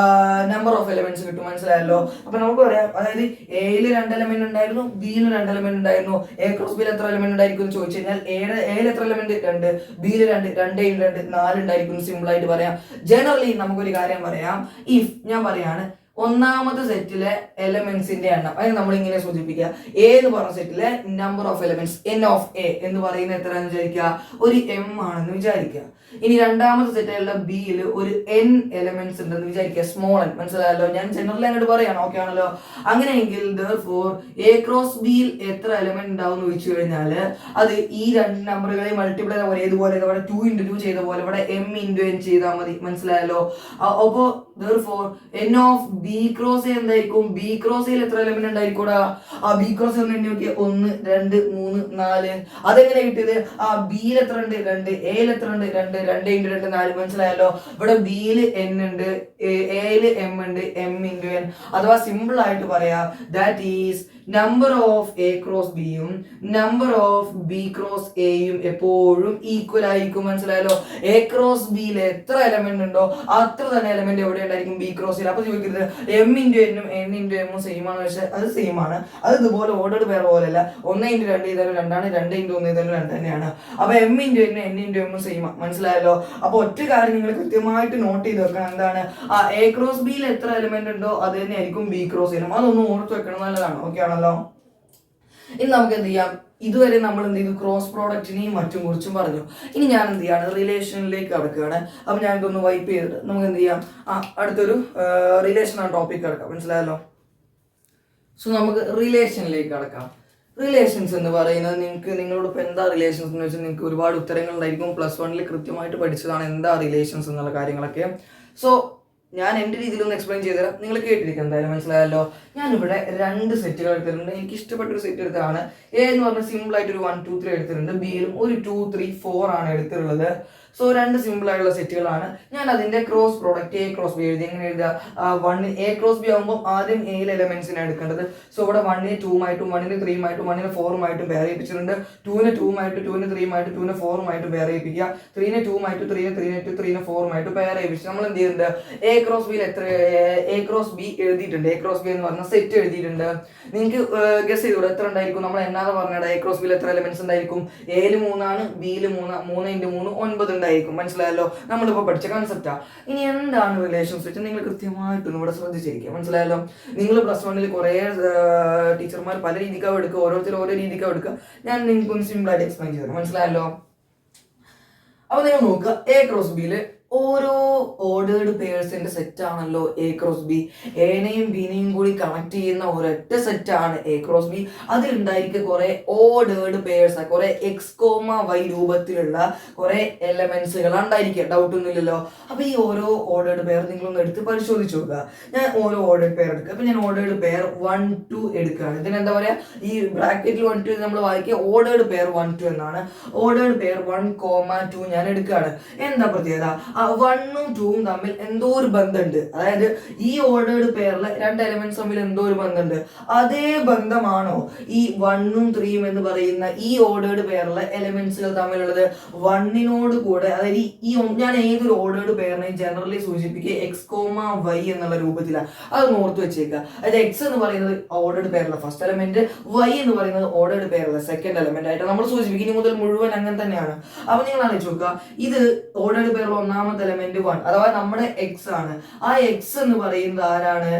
നമ്പർ ഓഫ് എലമെന്റ്സ് കിട്ടും. മനസ്സിലായല്ലോ? അപ്പൊ നമുക്ക് പറയാം, അതായത് എയിൽ 2 എലമെന്റ് ഉണ്ടായിരുന്നു, ബിയിൽ 2 എലമെന്റ് ഉണ്ടായിരുന്നു. എ ക്രോസ് ബിയിൽ എത്ര എലമെന്റ് ഉണ്ടായിരിക്കും എന്ന് ചോദിച്ചു കഴിഞ്ഞാൽ എയിൽ എത്ര എലമെന്റ്? 2, ബിയിൽ 2 2 × 2 4 ഉണ്ടായിരിക്കും. സിമ്പിൾ ആയിട്ട് പറയാം. ജനറലി നമുക്കൊരു കാര്യം പറയാം. ഇഫ് ഞാൻ പറയാണ് ഒന്നാമത്തെ സെറ്റിലെ എലമെന്റ്സിന്റെ എണ്ണം, അതിന് നമ്മൾ ഇങ്ങനെ സൂചിപ്പിക്കുക. എ എന്ന് പറഞ്ഞ സെറ്റിലെ number of elements n of A എന്ന് പറയുന്നത് എത്രയാണെന്ന് വിചാരിക്കുക? ഒരു m ആണെന്ന് വിചാരിക്കുക. ഇനി രണ്ടാമത്തെ സെറ്റിലുള്ള ബിയിൽ ഒരു n എലമെന്റ്സ് ഉണ്ടെന്ന് വിചാരിക്കുക, സ്മോൾ n. മനസ്സിലായല്ലോ? ഞാൻ ജനറൽ അങ്ങോട്ട് പറയാണ്, ഓക്കെ ആണല്ലോ? അങ്ങനെയെങ്കിൽ therefore എ ക്രോസ് ബിയിൽ എത്ര എലമെന്റ് ഉണ്ടാവും എന്ന് ചോദിച്ചു കഴിഞ്ഞാൽ അത് ഈ രണ്ട് നമ്പറുകളെ മൾട്ടിപ്ലൈ പോലെ ഏതുപോലെ ഇവിടെ 2 × 2 ചെയ്ത പോലെ ഇവിടെ m × n ചെയ്താൽ മതി. മനസ്സിലായല്ലോ? അപ്പോ therefore n of B cross A എന്തായിരിക്കും? ബി ക്രോസ് എയിൽ എത്ര എലമെന്റ് ഉണ്ടായിരിക്കൂടാ? ബി ക്രോസ് ഒന്ന് എണ്ണി നോക്കിയാൽ 1 2 3 4. അതെങ്ങനെ കിട്ടിയത്? ബിയിൽ എത്ര ഉണ്ട്? 2, എയിൽ എത്ര ഉണ്ട്? 2 2 × 2 4. മനസ്സിലായല്ലോ? ഇവിടെ ബിയിൽ n ഉണ്ട്, എയിൽ m ഉണ്ട്, m × n. അഥവാ സിമ്പിൾ ആയിട്ട് പറയാ, that is number of A cross ബിയും നമ്പർ ഓഫ് ബി ക്രോസ് എയും എപ്പോഴും ഈക്വൽ ആയിരിക്കും. മനസ്സിലായല്ലോ? എ ക്രോസ് ബിയിൽ എത്ര എലമെന്റ് ഉണ്ടോ അത്ര തന്നെ എലമെന്റ് എവിടെ ഉണ്ടായിരിക്കും? ബി ക്രോസിൽ. അപ്പൊ ചോദിക്കരുത് m × n ഉം n × m ഉം സെയിം ആണ്. പക്ഷെ അത് സെയിം ആണ്, അത് ഇതുപോലെ ഓർഡേഡ് പേർ പോലെയല്ല. 1 × 2 ചെയ്താലും 2 ആണ്, 2 × 1 ചെയ്താലും 2 തന്നെയാണ്. അപ്പൊ m × n n × m same ആണ്. മനസ്സിലായല്ലോ? അപ്പൊ ഒറ്റ കാര്യം നിങ്ങൾ കൃത്യമായിട്ട് നോട്ട് ചെയ്ത് വെക്കണം. എന്താണ്? എ ക്രോസ് ബിയിൽ എത്ര എലമെന്റ് ഉണ്ടോ അത് തന്നെ ആയിരിക്കും ബി ക്രോസിലും. അതൊന്ന് ഓർത്ത് വെക്കണം, നല്ലതാണ്. ഓക്കെ ആണല്ലോ? ഇനി നമുക്ക് എന്ത് ചെയ്യാം? ഇതുവരെ നമ്മൾ എന്ത് ചെയ്തു? ക്രോസ് പ്രോഡക്റ്റിനെയും മറ്റും കുറിച്ചും പറഞ്ഞു. ഇനി ഞാൻ എന്ത് ചെയ്യാണ്? റിലേഷനിലേക്ക് കടക്കുകയാണ്. അപ്പൊ ഞാൻ ഇതൊന്ന് വൈപ്പ് ചെയ്തിട്ട് നമുക്ക് എന്ത് ചെയ്യാം? അടുത്തൊരു റിലേഷൻ ആണ് ടോപ്പിക് കിടക്കാം. മനസ്സിലായല്ലോ? സോ നമുക്ക് റിലേഷനിലേക്ക് കടക്കാം. റിലേഷൻസ് എന്ന് പറയുന്നത് നിങ്ങളോട് ഇപ്പൊ എന്താ റിലേഷൻസ് എന്ന് വെച്ചാൽ നിങ്ങൾക്ക് ഒരുപാട് ഉത്തരങ്ങൾ ഉണ്ടായിരിക്കും. +1 കൃത്യമായിട്ട് പഠിച്ചതാണ് എന്താ റിലേഷൻസ് എന്നുള്ള കാര്യങ്ങളൊക്കെ. സോ ഞാൻ എൻ്റെ രീതിയിലൊന്ന് എക്സ്പ്ലെയിൻ ചെയ്തുതരാം, നിങ്ങൾ കേട്ടിരിക്കും എന്തായാലും. മനസ്സിലായല്ലോ? ഞാനിവിടെ 2 സെറ്റുകൾ എടുത്തിട്ടുണ്ട്. എനിക്ക് ഇഷ്ടപ്പെട്ട ഒരു സെറ്റ് എടുത്താണ്. എ എന്ന് പറഞ്ഞ സിമ്പിൾ ആയിട്ട് ഒരു 1 2 3 എടുത്തിട്ടുണ്ട്. ബിയിലും ഒരു 2 3 4 ആണ് എടുത്തിട്ടുള്ളത്. സോ 2 സിമ്പിൾ ആയിട്ടുള്ള സെറ്റുകളാണ്. ഞാൻ അതിന്റെ cross product A cross B എഴുതി. എങ്ങനെ എഴുതുക? 1 എ ക്രോസ് ബി ആകുമ്പോൾ ആദ്യം എയിൽ എലമെന്റ്സിനെ എടുക്കേണ്ടത്. സോ ഇവിടെ 1 2 ആയിട്ടും 1 3 ആയിട്ടും 1 4 ആയിട്ടും പേർ ചെയ്യിപ്പിച്ചിട്ടുണ്ട്. 2 2 ആയിട്ട് 2 3 ആയിട്ട് 2 4 ആയിട്ട് പേർ ചെയ്യിപ്പിക്കുക. 3 2 ആയിട്ട് 3 3 4 ആയിട്ട് പേർ ചെയ്യിപ്പിച്ച് നമ്മൾ എന്ത് ചെയ്യുന്നുണ്ട്? എ ക്രോസ് ബിയിൽ എത്ര എ ക്രോസ് ബി എഴുതിയിട്ടുണ്ട്. എ ക്രോസ് ബി എന്ന് പറഞ്ഞ സെറ്റ് എഴുതിയിട്ടുണ്ട്. നിങ്ങൾക്ക് ഗസ് ചെയ്തൂടെ എത്ര ഉണ്ടായിരിക്കും? നമ്മൾ എന്നാതെ പറഞ്ഞത് എ ക്രോസ് ബിയിൽ എത്ര എലമെന്റ്സ് ഉണ്ടായിരിക്കും? എയിൽ 3 ആണ്, ബിയിൽ 3 3 × 3 9 ഉണ്ടായിരിക്കും. മനസ്സിലായല്ലോ? നമ്മളിപ്പോൾ പഠിച്ച കൺസെപ്റ്റാ. ഇനി എന്താണ് റിലേഷൻസ് വെച്ചാൽ നിങ്ങൾ കൃത്യമായിട്ടൊന്നും ഇവിടെ ശ്രദ്ധിച്ചിരിക്കുക. മനസ്സിലായല്ലോ? നിങ്ങൾ +1 കുറെ ടീച്ചർമാർ പല രീതിക്കാവും എടുക്കുക, ഓരോരുത്തർ ഓരോ രീതിക്കാവും എടുക്കുക. ഞാൻ നിങ്ങൾക്കൊന്ന് സിമ്പിൾ ആയിട്ട് എക്സ്പ്ലെയിൻ ചെയ്തു. മനസ്സിലായല്ലോ? അപ്പൊ നിങ്ങൾ നോക്കുക, എ ക്രോസ് ബിയിൽ ഓരോ ഓർഡേർഡ് പേഴ്സിന്റെ സെറ്റ് ആണല്ലോ എ ക്രോസ് ബി. എനെയും ബിനെയും കൂടി കണക്ട് ചെയ്യുന്ന ഒരൊറ്റ സെറ്റ് ആണ് എ ക്രോസ് ബി. അതിലുണ്ടായിരിക്കും കുറെ ഓർഡേർഡ് പേഴ്സ്, കുറെ XY രൂപത്തിലുള്ള കുറെ എലമെന്റ്സുകൾ ഉണ്ടായിരിക്കുക, ഡൗട്ട് ഒന്നുമില്ലല്ലോ. അപ്പൊ ഈ ഓരോ ഓർഡേർഡ് പെയർ നിങ്ങളൊന്ന് എടുത്ത് പരിശോധിച്ച് നോക്കുക. ഞാൻ ഓരോ ഓർഡേർഡ് പെയർ എടുക്കുക. അപ്പൊ ഞാൻ ഓർഡേർഡ് പെയർ 1 2 എടുക്കുകയാണ്. ഇതിന് എന്താ പറയാ, ഈ ബ്രാക്കറ്റിൽ 1 2 നമ്മൾ വായിക്കുക ഓർഡേർഡ് പെയർ 1 2 എന്നാണ്. ഓർഡേർഡ് പെയർ 1, 2 ഞാൻ എടുക്കുകയാണ്. എന്താ പ്രത്യേകത, 1ഉം 2ഉം തമ്മിൽ എന്തോ ഒരു ബന്ധമുണ്ട്. അതായത് ഈ ഓർഡേർഡ് പെയറിലെ രണ്ട് എലമെന്റ്സ് തമ്മിൽ എന്തോ ഒരു ബന്ധമുണ്ട്. അതേ ബന്ധമാണോ ഈ 1ഉം 3ഉം എന്ന് പറയുന്ന ഈ ഓർഡേർഡ് പെയറിലെ എലമെന്റ്സുകൾ തമ്മിലുള്ളത്? 1നോട് കൂടെ, അതായത് ഈ ഞാൻ ഏതൊരു ഓർഡേർഡ് പെയറിനെയും ജനറലി സൂചിപ്പിക്കുക XY എന്നുള്ള രൂപത്തിലാണ്. അത് ഓർത്ത് വെച്ചേക്കുക. അതായത് X എന്ന് പറയുന്നത് ഓർഡേർഡ് പെയറിലെ ഫസ്റ്റ് എലമെന്റ്, Y എന്ന് പറയുന്നത് ഓർഡേർഡ് പെയറിലെ സെക്കൻഡ് എലമെന്റ് ആയിട്ട് നമ്മൾ സൂചിപ്പിക്കും. ഇനി മുതൽ മുഴുവൻ അങ്ങനെ തന്നെയാണ്. അപ്പൊ നിങ്ങൾ ആലോചിച്ച് നോക്കുക, ഇത് ഓർഡേർഡ് പെയറിലെ ഒന്നാമത്തെ എലമെന്റ് 1, അഥവാ നമ്മുടെ X ആണ്. ആ X എന്ന് പറയുന്നത് ആരാണ്?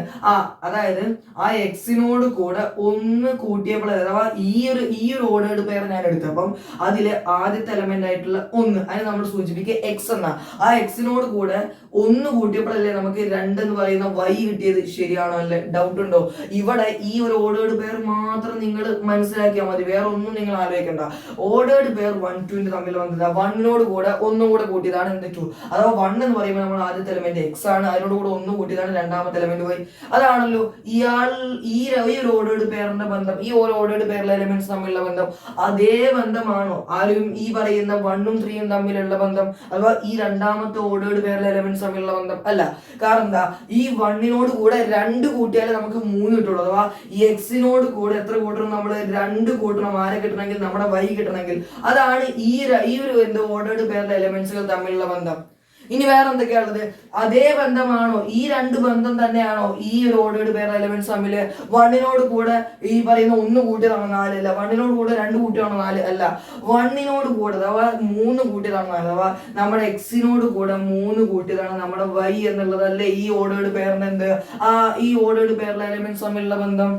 അതായത് ആ Xനോട് കൂടെ ഒന്ന് കൂട്ടിയപ്പോൾ, അഥവാ ഈ ഒരു ഓർഡേർഡ് പെയർ ഞാൻ എടുത്തപ്പം അതിലെ ആദ്യത്തെ എലമെന്റ് ആയിട്ടുള്ള 1, അതിന് നമ്മൾ സൂചിപ്പിക്കുക X എന്നാ. ആ Xനോട് കൂടെ ഒന്ന് കൂട്ടിയപ്പോഴല്ലേ നമുക്ക് 2 എന്ന് പറയുന്ന Y കിട്ടിയത്. ശരിയാണോ അല്ലേ? ഡൗട്ട് ഉണ്ടോ? ഇവിടെ ഈ ഒരു ഓർഡേർഡ് പെയർ മാത്രം നിങ്ങൾ മനസ്സിലാക്കിയാൽ മതി, വേറെ ഒന്നും നിങ്ങൾ ആലോചിക്കണ്ട. ഓർഡേർഡ് പെയർ 1 2 തമ്മിൽ വന്നത് 1നോട് കൂടെ ഒന്നും കൂടെ കൂട്ടിയതാണ് എന്ത് 2. അഥവാ 1 എന്ന് പറയുമ്പോൾ നമ്മൾ ആദ്യത്തെ എലമെന്റ് X ആണ്, അതിനോട് കൂടെ ഒന്ന് കൂട്ടിയതാണ് രണ്ടാമത്തെ എലമെന്റ് Y. അതാണല്ലോ ഈ ഒരു ഓർഡേർഡ് പെയറിന്റെ ബന്ധം, ഈ ഓരോ ഓർഡേർഡ് പെയറിലെ എലമെന്റ്സ് തമ്മിലുള്ള ബന്ധം. അതേ ബന്ധമാണോ ആരും ഈ പറയുന്ന 1ഉം 3ഉം തമ്മിലുള്ള ബന്ധം, അഥവാ ഈ രണ്ടാമത്തെ ഓർഡേർഡ് പെയറിലെ എലമെന്റ്സ് തമ്മിലുള്ള ബന്ധം? അല്ല. കാരണം എന്താ, ഈ 1നോട് കൂടെ 2 കൂട്ടിയാലേ നമുക്ക് 3 കിട്ടുള്ളൂ. അഥവാ ഈ Xനോട് കൂടെ എത്ര കൂട്ടണം? നമ്മൾ 2 കൂട്ടണം. ആരെ കിട്ടണമെങ്കിൽ? നമ്മുടെ Y കിട്ടണമെങ്കിൽ. അതാണ് ഈ ഒരു ഓർഡേർഡ് പെയറിലെ എലമെന്റ്സുകൾ തമ്മിലുള്ള ബന്ധം. ഇനി വേറെ എന്തൊക്കെയാണുള്ളത്? അതേ ബന്ധമാണോ, ഈ രണ്ട് ബന്ധം തന്നെയാണോ ഈ ഒരു ഓർഡേർഡ് പെയർ എലമെന്റ്സ് തമ്മില്? 1നോട് കൂടെ ഈ പറയുന്ന 1 കൂട്ടിയതാണോ 4? അല്ല. 1നോട് കൂടെ 2 കൂട്ടിയതാണോ 4? അല്ല. 1നോട് കൂടെ അഥവാ 3 കൂട്ടിയതാണോ 4? അഥവാ നമ്മുടെ Xനോട് കൂടെ 3 കൂട്ടിയതാണ് നമ്മുടെ Y എന്നുള്ളതല്ലേ ഈ ഓർഡേർഡ് പെയറിന് എന്ത്, ഈ ഓർഡേർഡ് പെയറിലെ എലമെന്റ്സ് തമ്മിലുള്ള ബന്ധം.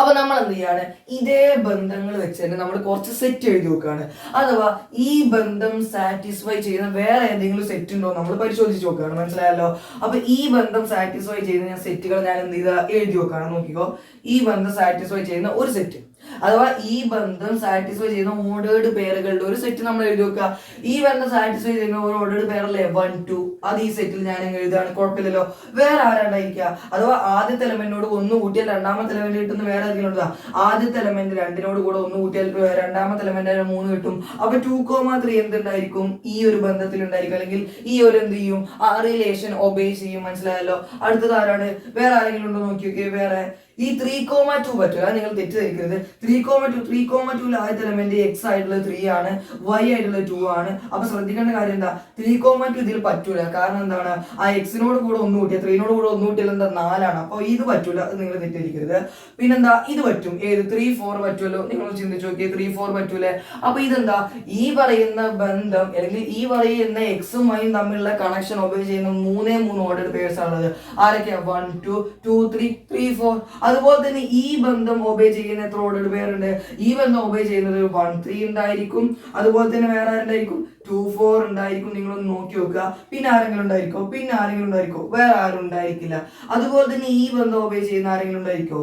അപ്പൊ നമ്മൾ എന്ത് ചെയ്യാണ്, ഇതേ ബന്ധങ്ങൾ വെച്ച് തന്നെ നമ്മൾ കുറച്ച് സെറ്റ് എഴുതി നോക്കുകയാണ്. അഥവാ ഈ ബന്ധം സാറ്റിസ്ഫൈ ചെയ്യുന്ന വേറെ ഏതെങ്കിലും സെറ്റ് ഉണ്ടോ നമ്മൾ പരിശോധിച്ച് നോക്കുകയാണ്. മനസ്സിലായല്ലോ? അപ്പൊ ഈ ബന്ധം സാറ്റിസ്ഫൈ ചെയ്യുന്ന സെറ്റുകൾ ഞാൻ എന്ത് ചെയ്താ എഴുതി നോക്കുകയാണ്. നോക്കിക്കോ, ഈ ബന്ധം സാറ്റിസ്ഫൈ ചെയ്യുന്ന ഒരു സെറ്റ്, അഥവാ ഈ ബന്ധം സാറ്റിസ്ഫൈ ചെയ്യുന്ന ഓർഡേർഡ് പെയറുകളുടെ ഒരു സെറ്റ് നമ്മൾ എഴുതി വെക്കുക. ഈ ബന്ധം സാറ്റിസ്ഫൈ ചെയ്യുന്ന ഒരു ഓർഡേർഡ് പെയറല്ലേ 1 2, അത് ഈ സെറ്റിൽ ഞാൻ എഴുതുകയാണ്. കുഴപ്പമില്ലല്ലോ. വേറെ ആരാണ്ടായിരിക്കുക? അഥവാ ആദ്യത്തെ എലമെന്റിനോട് 1 കൂട്ടിയാൽ രണ്ടാമത്തെ എലമെന്റ് കിട്ടുന്ന വേറെ ആരെങ്കിലും ഉണ്ടോ? ആദ്യത്തെ എലമെന്റ് 2നോട് കൂടെ 1 കൂട്ടിയാൽ രണ്ടാമത്തെ എലമെന്റ് 3 കിട്ടും. അപ്പൊ 2,3 എന്തുണ്ടായിരിക്കും? ഈ ഒരു ബന്ധത്തിൽ ഉണ്ടായിരിക്കും, അല്ലെങ്കിൽ ഈ ഒരു എന്ത് ചെയ്യും, ആ റിലേഷൻ ഒബേ ചെയ്യും. മനസ്സിലായല്ലോ? അടുത്തത് ആരാണ്? വേറെ ആരെങ്കിലും ഉണ്ടോ നോക്കി നോക്കിയേ. വേറെ ഈ 3,2 പറ്റില്ല, നിങ്ങൾ തെറ്റിദ്ധരിക്കരുത്. 3,2 ആദ്യത്തെ എലമെന്റ് X ആയിട്ടുള്ളത് 3 ആണ്, Y ആയിട്ടുള്ളത് 2 ആണ്. അപ്പൊ ശ്രദ്ധിക്കേണ്ട കാര്യം എന്താ, 3,2 ഇതിൽ പറ്റൂല. കാരണം എന്താണ്, ആ Xനോട് കൂടെ 1 കൂട്ടിയ 3നോട് കൂടെ 1 കൂട്ടിയാൽ എന്താ 4 ആണ്. അപ്പൊ ഇത് പറ്റൂല, അത് നിങ്ങൾ തെറ്റിദ്ധരിക്കരുത്. പിന്നെന്താ, ഇത് പറ്റും. ഏത് 3 4 പറ്റുമല്ലോ. നിങ്ങൾ ചിന്തിച്ചു നോക്കിയേ, 3 4 പറ്റൂലേ? അപ്പൊ ഇതെന്താ, ഈ പറയുന്ന ബന്ധം അല്ലെങ്കിൽ ഈ പറയുന്ന Xും Yയും തമ്മിലുള്ള കണക്ഷൻ ഒബേ ചെയ്യുന്ന 3 ഓർഡേർഡ് പെയർസ് ആണുള്ളത്. ആരൊക്കെയാ? 1 2 2 3 3 4. അതുപോലെ തന്നെ ഈ ബന്ധം ഒബേ ചെയ്യുന്ന എത്ര ഓർഡേർഡ് പെയർ ഉണ്ട്? ഈ ബന്ധം ഒബേ ചെയ്യുന്നത് 1 3 ഉണ്ടായിരിക്കും. അതുപോലെ തന്നെ വേറെ ആരുണ്ടായിരിക്കും? 2 4 ഉണ്ടായിരിക്കും. നിങ്ങളൊന്ന് നോക്കി നോക്കുക. പിന്നെ ആരെങ്കിലും ഉണ്ടായിരിക്കോ? വേറെ ആരും ഉണ്ടായിരിക്കില്ല. അതുപോലെ തന്നെ ഈ ബന്ധം ഒബേ ചെയ്യുന്ന ആരെങ്കിലും ഉണ്ടായിരിക്കോ?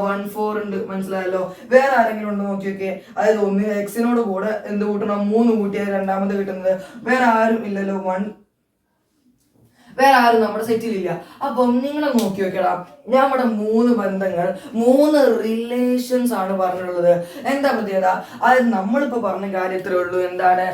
1 4 ഉണ്ട്. മനസ്സിലായല്ലോ? വേറെ ആരെങ്കിലും ഉണ്ടോ നോക്കി നോക്കിയേ. അതായത് ഒന്ന് Xനോട് കൂടെ എന്ത് കൂട്ടണം? 3 കൂട്ടിയാൽ രണ്ടാമത് കിട്ടുന്നത് വേറെ ആരും ഇല്ലല്ലോ. വേറെ ആരും നമ്മുടെ സെറ്റിലില്ല. അപ്പം നിങ്ങൾ നോക്കി നോക്കിയടാ, നമ്മുടെ 3 ബന്ധങ്ങൾ, 3 റിലേഷൻസ് ആണ് പറഞ്ഞിട്ടുള്ളത്. എന്താ പ്രത്യേകത? അതായത് നമ്മളിപ്പോ പറഞ്ഞ കാര്യത്രേ ഉള്ളൂ. എന്താണ്,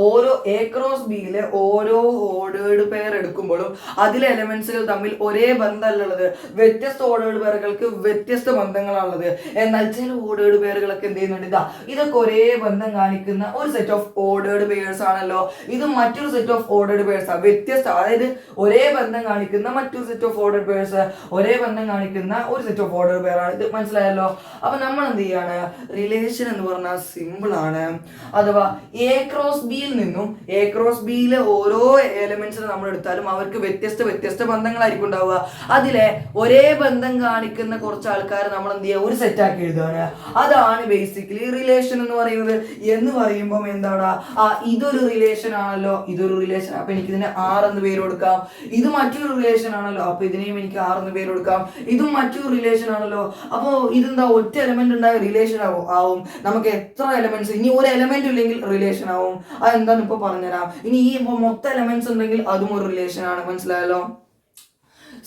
ഓരോ A ക്രോസ് Bയിലെ ഓരോ ഓർഡേർഡ് പെയർ എടുക്കുമ്പോഴും അതിലെ എലമെന്റ്സുകൾ തമ്മിൽ ഒരേ ബന്ധമല്ലുള്ളത്. വ്യത്യസ്ത ഓർഡേർഡ് പെയറുകൾക്ക് വ്യത്യസ്ത ബന്ധങ്ങളാണുള്ളത്. എന്നാൽ ചില ഓർഡേർഡ് പെയറുകളൊക്കെ എന്ത് ചെയ്യുന്നുണ്ട്, ഇതൊക്കെ ഒരേ ബന്ധം കാണിക്കുന്ന ഒരു സെറ്റ് ഓഫ് ഓർഡേർഡ് പെയർസ് ആണല്ലോ. ഇത് മറ്റൊരു സെറ്റ് ഓഫ് ഓർഡേർഡ് പെയർസ് ആണ്, വ്യത്യസ്ത. അതായത് ഒരേ ബന്ധം കാണിക്കുന്ന മറ്റൊരു സെറ്റ് ഓഫ് ഓർഡർ പെയർസ്, ഒരേ ബന്ധം കാണിക്കുന്ന ഒരു സെറ്റ് ഓഫ് ഓർഡർ പെയർ ആണ് ഇത്. മനസ്സിലായല്ലോ? അപ്പൊ നമ്മൾ എന്ത് ചെയ്യാണ്, റിലേഷൻ എന്ന് പറഞ്ഞാൽ സിമ്പിൾ ആണ്. അഥവാ എ ക്രോസ് ബിയിൽ നിന്നും എ ക്രോസ് ബിയിലെ ഓരോ എലമെന്റ്സിനെ നമ്മൾ എടുത്താലും അവർക്ക് വ്യത്യസ്ത ബന്ധങ്ങളായിരിക്കും ഉണ്ടാവുക. അതിലെ ഒരേ ബന്ധം കാണിക്കുന്ന കുറച്ച് ആൾക്കാർ നമ്മൾ എന്ത് ചെയ്യുക, ഒരു സെറ്റ് ആക്കി എഴുതുകയാണ്. അതാണ് ബേസിക്കലി റിലേഷൻ എന്ന് പറയുന്നത്. എന്ന് പറയുമ്പോൾ എന്താണ്, ഇതൊരു റിലേഷൻ ആണല്ലോ, ഇതൊരു റിലേഷൻ, അപ്പൊ എനിക്ക് ഇതിനെ ആർ എന്ന് പേര് കൊടുക്കാം. ഇത് മറ്റൊരു റിലേഷൻ ആണല്ലോ, അപ്പൊ ഇതിനെയും എനിക്ക് ആർ എന്ന് പേര് കൊടുക്കാം. ഇതും മറ്റൊരു റിലേഷൻ ആണല്ലോ, അപ്പൊ ഇതെന്താ ഒറ്റ എലമെന്റ് ഉണ്ടായ റിലേഷൻ ആവും. നമുക്ക് എത്ര എലമെന്റ്സ്, ഇനി ഒരു എലമെന്റ് ഇല്ലെങ്കിൽ റിലേഷൻ ആവും. അതെന്താന്ന് ഇപ്പൊ പറഞ്ഞുതരാം. ഇനി ഈ മൊത്തം എലമെന്റ്സ് ഉണ്ടെങ്കിൽ അതും ഒരു റിലേഷൻ ആണ്. മനസ്സിലായല്ലോ?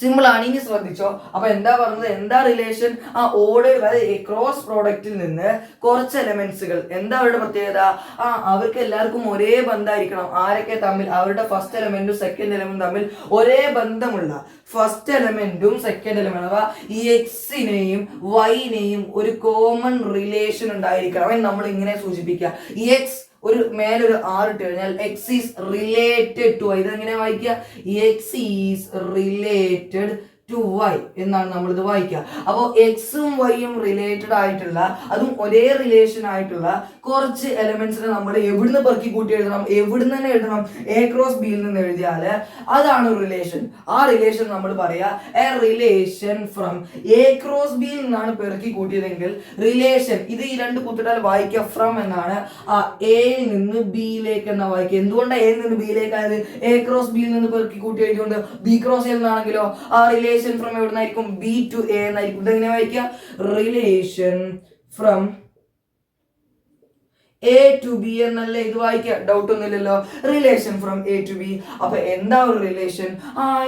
സിമ്പിൾ ആണ്. ഇനി ശ്രദ്ധിച്ചോ. അപ്പൊ എന്താ പറഞ്ഞത്, എന്താ റിലേഷൻ? ഓർഡർ, അതായത് ക്രോസ് പ്രോഡക്റ്റിൽ നിന്ന് കുറച്ച് എലമെന്റ്സുകൾ, എന്താ അവരുടെ പ്രത്യേകത? അവർക്ക് എല്ലാവർക്കും ഒരേ ബന്ധമായിരിക്കണം. ആരൊക്കെ തമ്മിൽ? അവരുടെ ഫസ്റ്റ് എലമെന്റും സെക്കൻഡ് എലമെന്റും തമ്മിൽ ഒരേ ബന്ധമുള്ള ഫസ്റ്റ് എലമെന്റും സെക്കൻഡ് എലമെന്റ്, അഥവാ ഈ എക്സിനെയും വൈനെയും ഒരു കോമൺ റിലേഷൻ ഉണ്ടായിരിക്കണം. അവൻ നമ്മൾ ഇങ്ങനെ സൂചിപ്പിക്കുക, ഈ എക്സ് ഒരു മേലൊരു ആർ ഇട്ട് കഴിഞ്ഞാൽ എക്സ് ഈസ് റിലേറ്റഡ് ടു, ഇതെങ്ങനെ വായിക്കുക, X is related to Y എന്നാണ് നമ്മൾ ഇത് വായിക്കുക. അപ്പോൾ എക്സും വൈയും റിലേറ്റഡ് ആയിട്ടുള്ള, അതും ഒരേ റിലേഷൻ ആയിട്ടുള്ള കുറച്ച് എലമെന്റ്സിനെ നമ്മൾ എവിടുന്ന് പെറുക്കി കൂട്ടി എഴുതണം, എവിടുന്ന് തന്നെ എഴുതണം, എ ക്രോസ് ബിയിൽ നിന്ന് എഴുതിയാൽ അതാണ് റിലേഷൻ. ആ റിലേഷൻ നമ്മൾ പറയാ A relation from A cross ബിയിൽ നിന്നാണ് പെറുക്കി കൂട്ടിയതെങ്കിൽ റിലേഷൻ, ഇത് ഈ രണ്ട് കൂട്ടിട്ടാൽ വായിക്കുക ഫ്രം എന്നാണ്. എയിൽ നിന്ന് ബിയിലേക്ക് എന്നാ വായിക്കുക. എന്തുകൊണ്ടാണ് എയിൽ നിന്ന് ബിയിലേക്ക് ആയത്? എ ക്രോസ് ബിയിൽ നിന്ന് പെറുക്കി കൂട്ടി എഴുതിക്കൊണ്ട്. ബി ക്രോസ് എ എന്നാണെങ്കിലോ ആ റിലേഷൻ ഫ്രം എവിടുന്നായിരിക്കും? ബി ടു എ എന്നായിരിക്കും. ഇതെങ്ങനെ വായിക്കുക? Relation from A to B എന്നല്ലേ ഇത് വായിക്കുക, ഡൗട്ട് ഒന്നുമില്ലല്ലോ. Relation from A to B. അപ്പൊ എന്താ ഒരു റിലേഷൻ?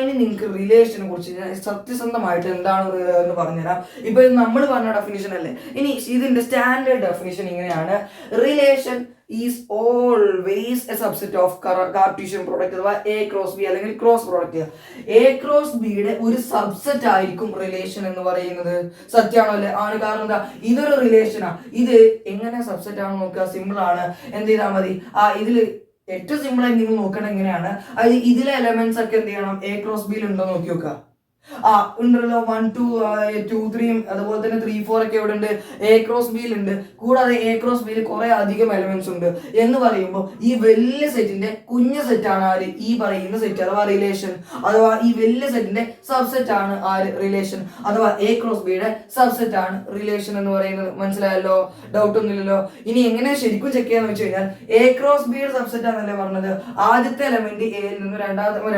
ഇനി നിങ്ങൾക്ക് റിലേഷനെ കുറിച്ച് സത്യസന്ധമായിട്ട് എന്താണ് എന്ന് പറഞ്ഞുതരാം. ഇപ്പൊ നമ്മൾ പറഞ്ഞ ഡെഫിനിഷൻ അല്ലേ, ഇനി ഇതിന്റെ സ്റ്റാൻഡേർഡ് ഡെഫിനിഷൻ ഇങ്ങനെയാണ്: relation is always A subset of Cartesian product, അഥവാ എ ക്രോസ് ബി അല്ലെങ്കിൽ ക്രോസ് പ്രോഡക്റ്റ്. എ ക്രോസ് ബിയുടെ ഒരു സബ്സെറ്റ് ആയിരിക്കും റിലേഷൻ എന്ന് പറയുന്നത്. സത്യമാണോ അല്ലേ? ആണ്. കാരണം എന്താ, ഇതൊരു റിലേഷനാ. ഇത് എങ്ങനെ സബ്സെറ്റ് ആണെന്ന് നോക്കുക. സിമ്പിൾ ആണ്. എന്ത് ചെയ്താൽ മതി, ഇതില് ഏറ്റവും സിമ്പിൾ ആയി നിങ്ങൾ നോക്കണം എങ്ങനെയാണ്, അതായത് ഇതിലെ എലമെന്റ്സ് ഒക്കെ എന്ത് ചെയ്യണം, എ ക്രോസ് ബിയിൽ ഉണ്ടോ നോക്കി നോക്കുക. ഉണ്ടല്ലോ, 1 2 2 3 അതുപോലെ തന്നെ 3 4 ഒക്കെ ഇവിടെ ഉണ്ട്, എ ക്രോസ് ബിയിൽ ഉണ്ട്. കൂടാതെ എ ക്രോസ് ബിയിൽ കുറെ അധികം എലമെന്റ്സ് ഉണ്ട് എന്ന് പറയുമ്പോൾ ഈ വലിയ സെറ്റിന്റെ കുഞ്ഞു സെറ്റ് ആണ് ആര്? ഈ പറയുന്ന സെറ്റ്, അഥവാ റിലേഷൻ. അഥവാ ഈ വലിയ സെറ്റിന്റെ സബ്സെറ്റ് ആണ് ആര്? റിലേഷൻ. അഥവാ എ ക്രോസ് ബിയുടെ സബ്സെറ്റ് ആണ് റിലേഷൻ എന്ന് പറയുന്നത്. മനസ്സിലായല്ലോ? ഡൗട്ട് ഒന്നുമില്ലല്ലോ. ഇനി എങ്ങനെ ശരിക്കും ചെക്ക് ചെയ്യാന്ന് വെച്ച് കഴിഞ്ഞാൽ, എ ക്രോസ് ബിയുടെ സബ്സെറ്റ് ആണല്ലേ പറഞ്ഞത്. ആദ്യത്തെ എലമെന്റ് എയിൽ നിന്ന്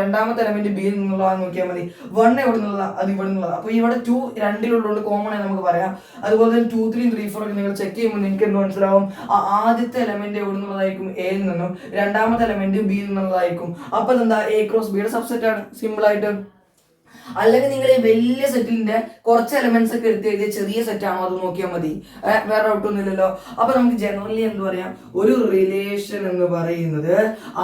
രണ്ടാമത്തെ എലമെന്റ് ബിയിൽ നിന്നുള്ളതാന്ന് നോക്കിയാൽ മതി. 1 എവിടെ നിന്നുള്ളതാ? അത് ഇവിടെ നിന്നുള്ളതാ. അപ്പൊ ഇവിടെ 2 രണ്ടിലുള്ളതുകൊണ്ട് കോമൺ ആയി നമുക്ക് പറയാം. അതുപോലെ തന്നെ 2 3 3 4 ഒക്കെ നിങ്ങൾ ചെക്ക് ചെയ്യുമ്പോൾ നിങ്ങൾക്ക് എന്ത് മനസ്സിലാവും? ആദ്യത്തെ എലമെന്റ് എവിടെ നിന്നുള്ളതായിരിക്കും? എയിൽ നിന്നും. രണ്ടാമത്തെ എലമെന്റ് ബിയിൽ നിന്നുള്ളതായിരിക്കും. അപ്പൊ എന്താ? എ ക്രോസ് ബിയുടെ സബ്സെറ്റ് ആണ്. സിമ്പിൾ ആയിട്ട്. അല്ലെങ്കിൽ നിങ്ങൾ ഈ വലിയ സെറ്റിന്റെ കുറച്ച് എലമെന്റ്സ് ഒക്കെ എടുത്ത് എഴുതിയ ചെറിയ സെറ്റ് ആണോ അത് നോക്കിയാൽ മതി. വേറെ ഡൗട്ടൊന്നുമില്ലല്ലോ. അപ്പൊ നമുക്ക് ജനറലി എന്ത് പറയാം, ഒരു റിലേഷൻ എന്ന് പറയുന്നത്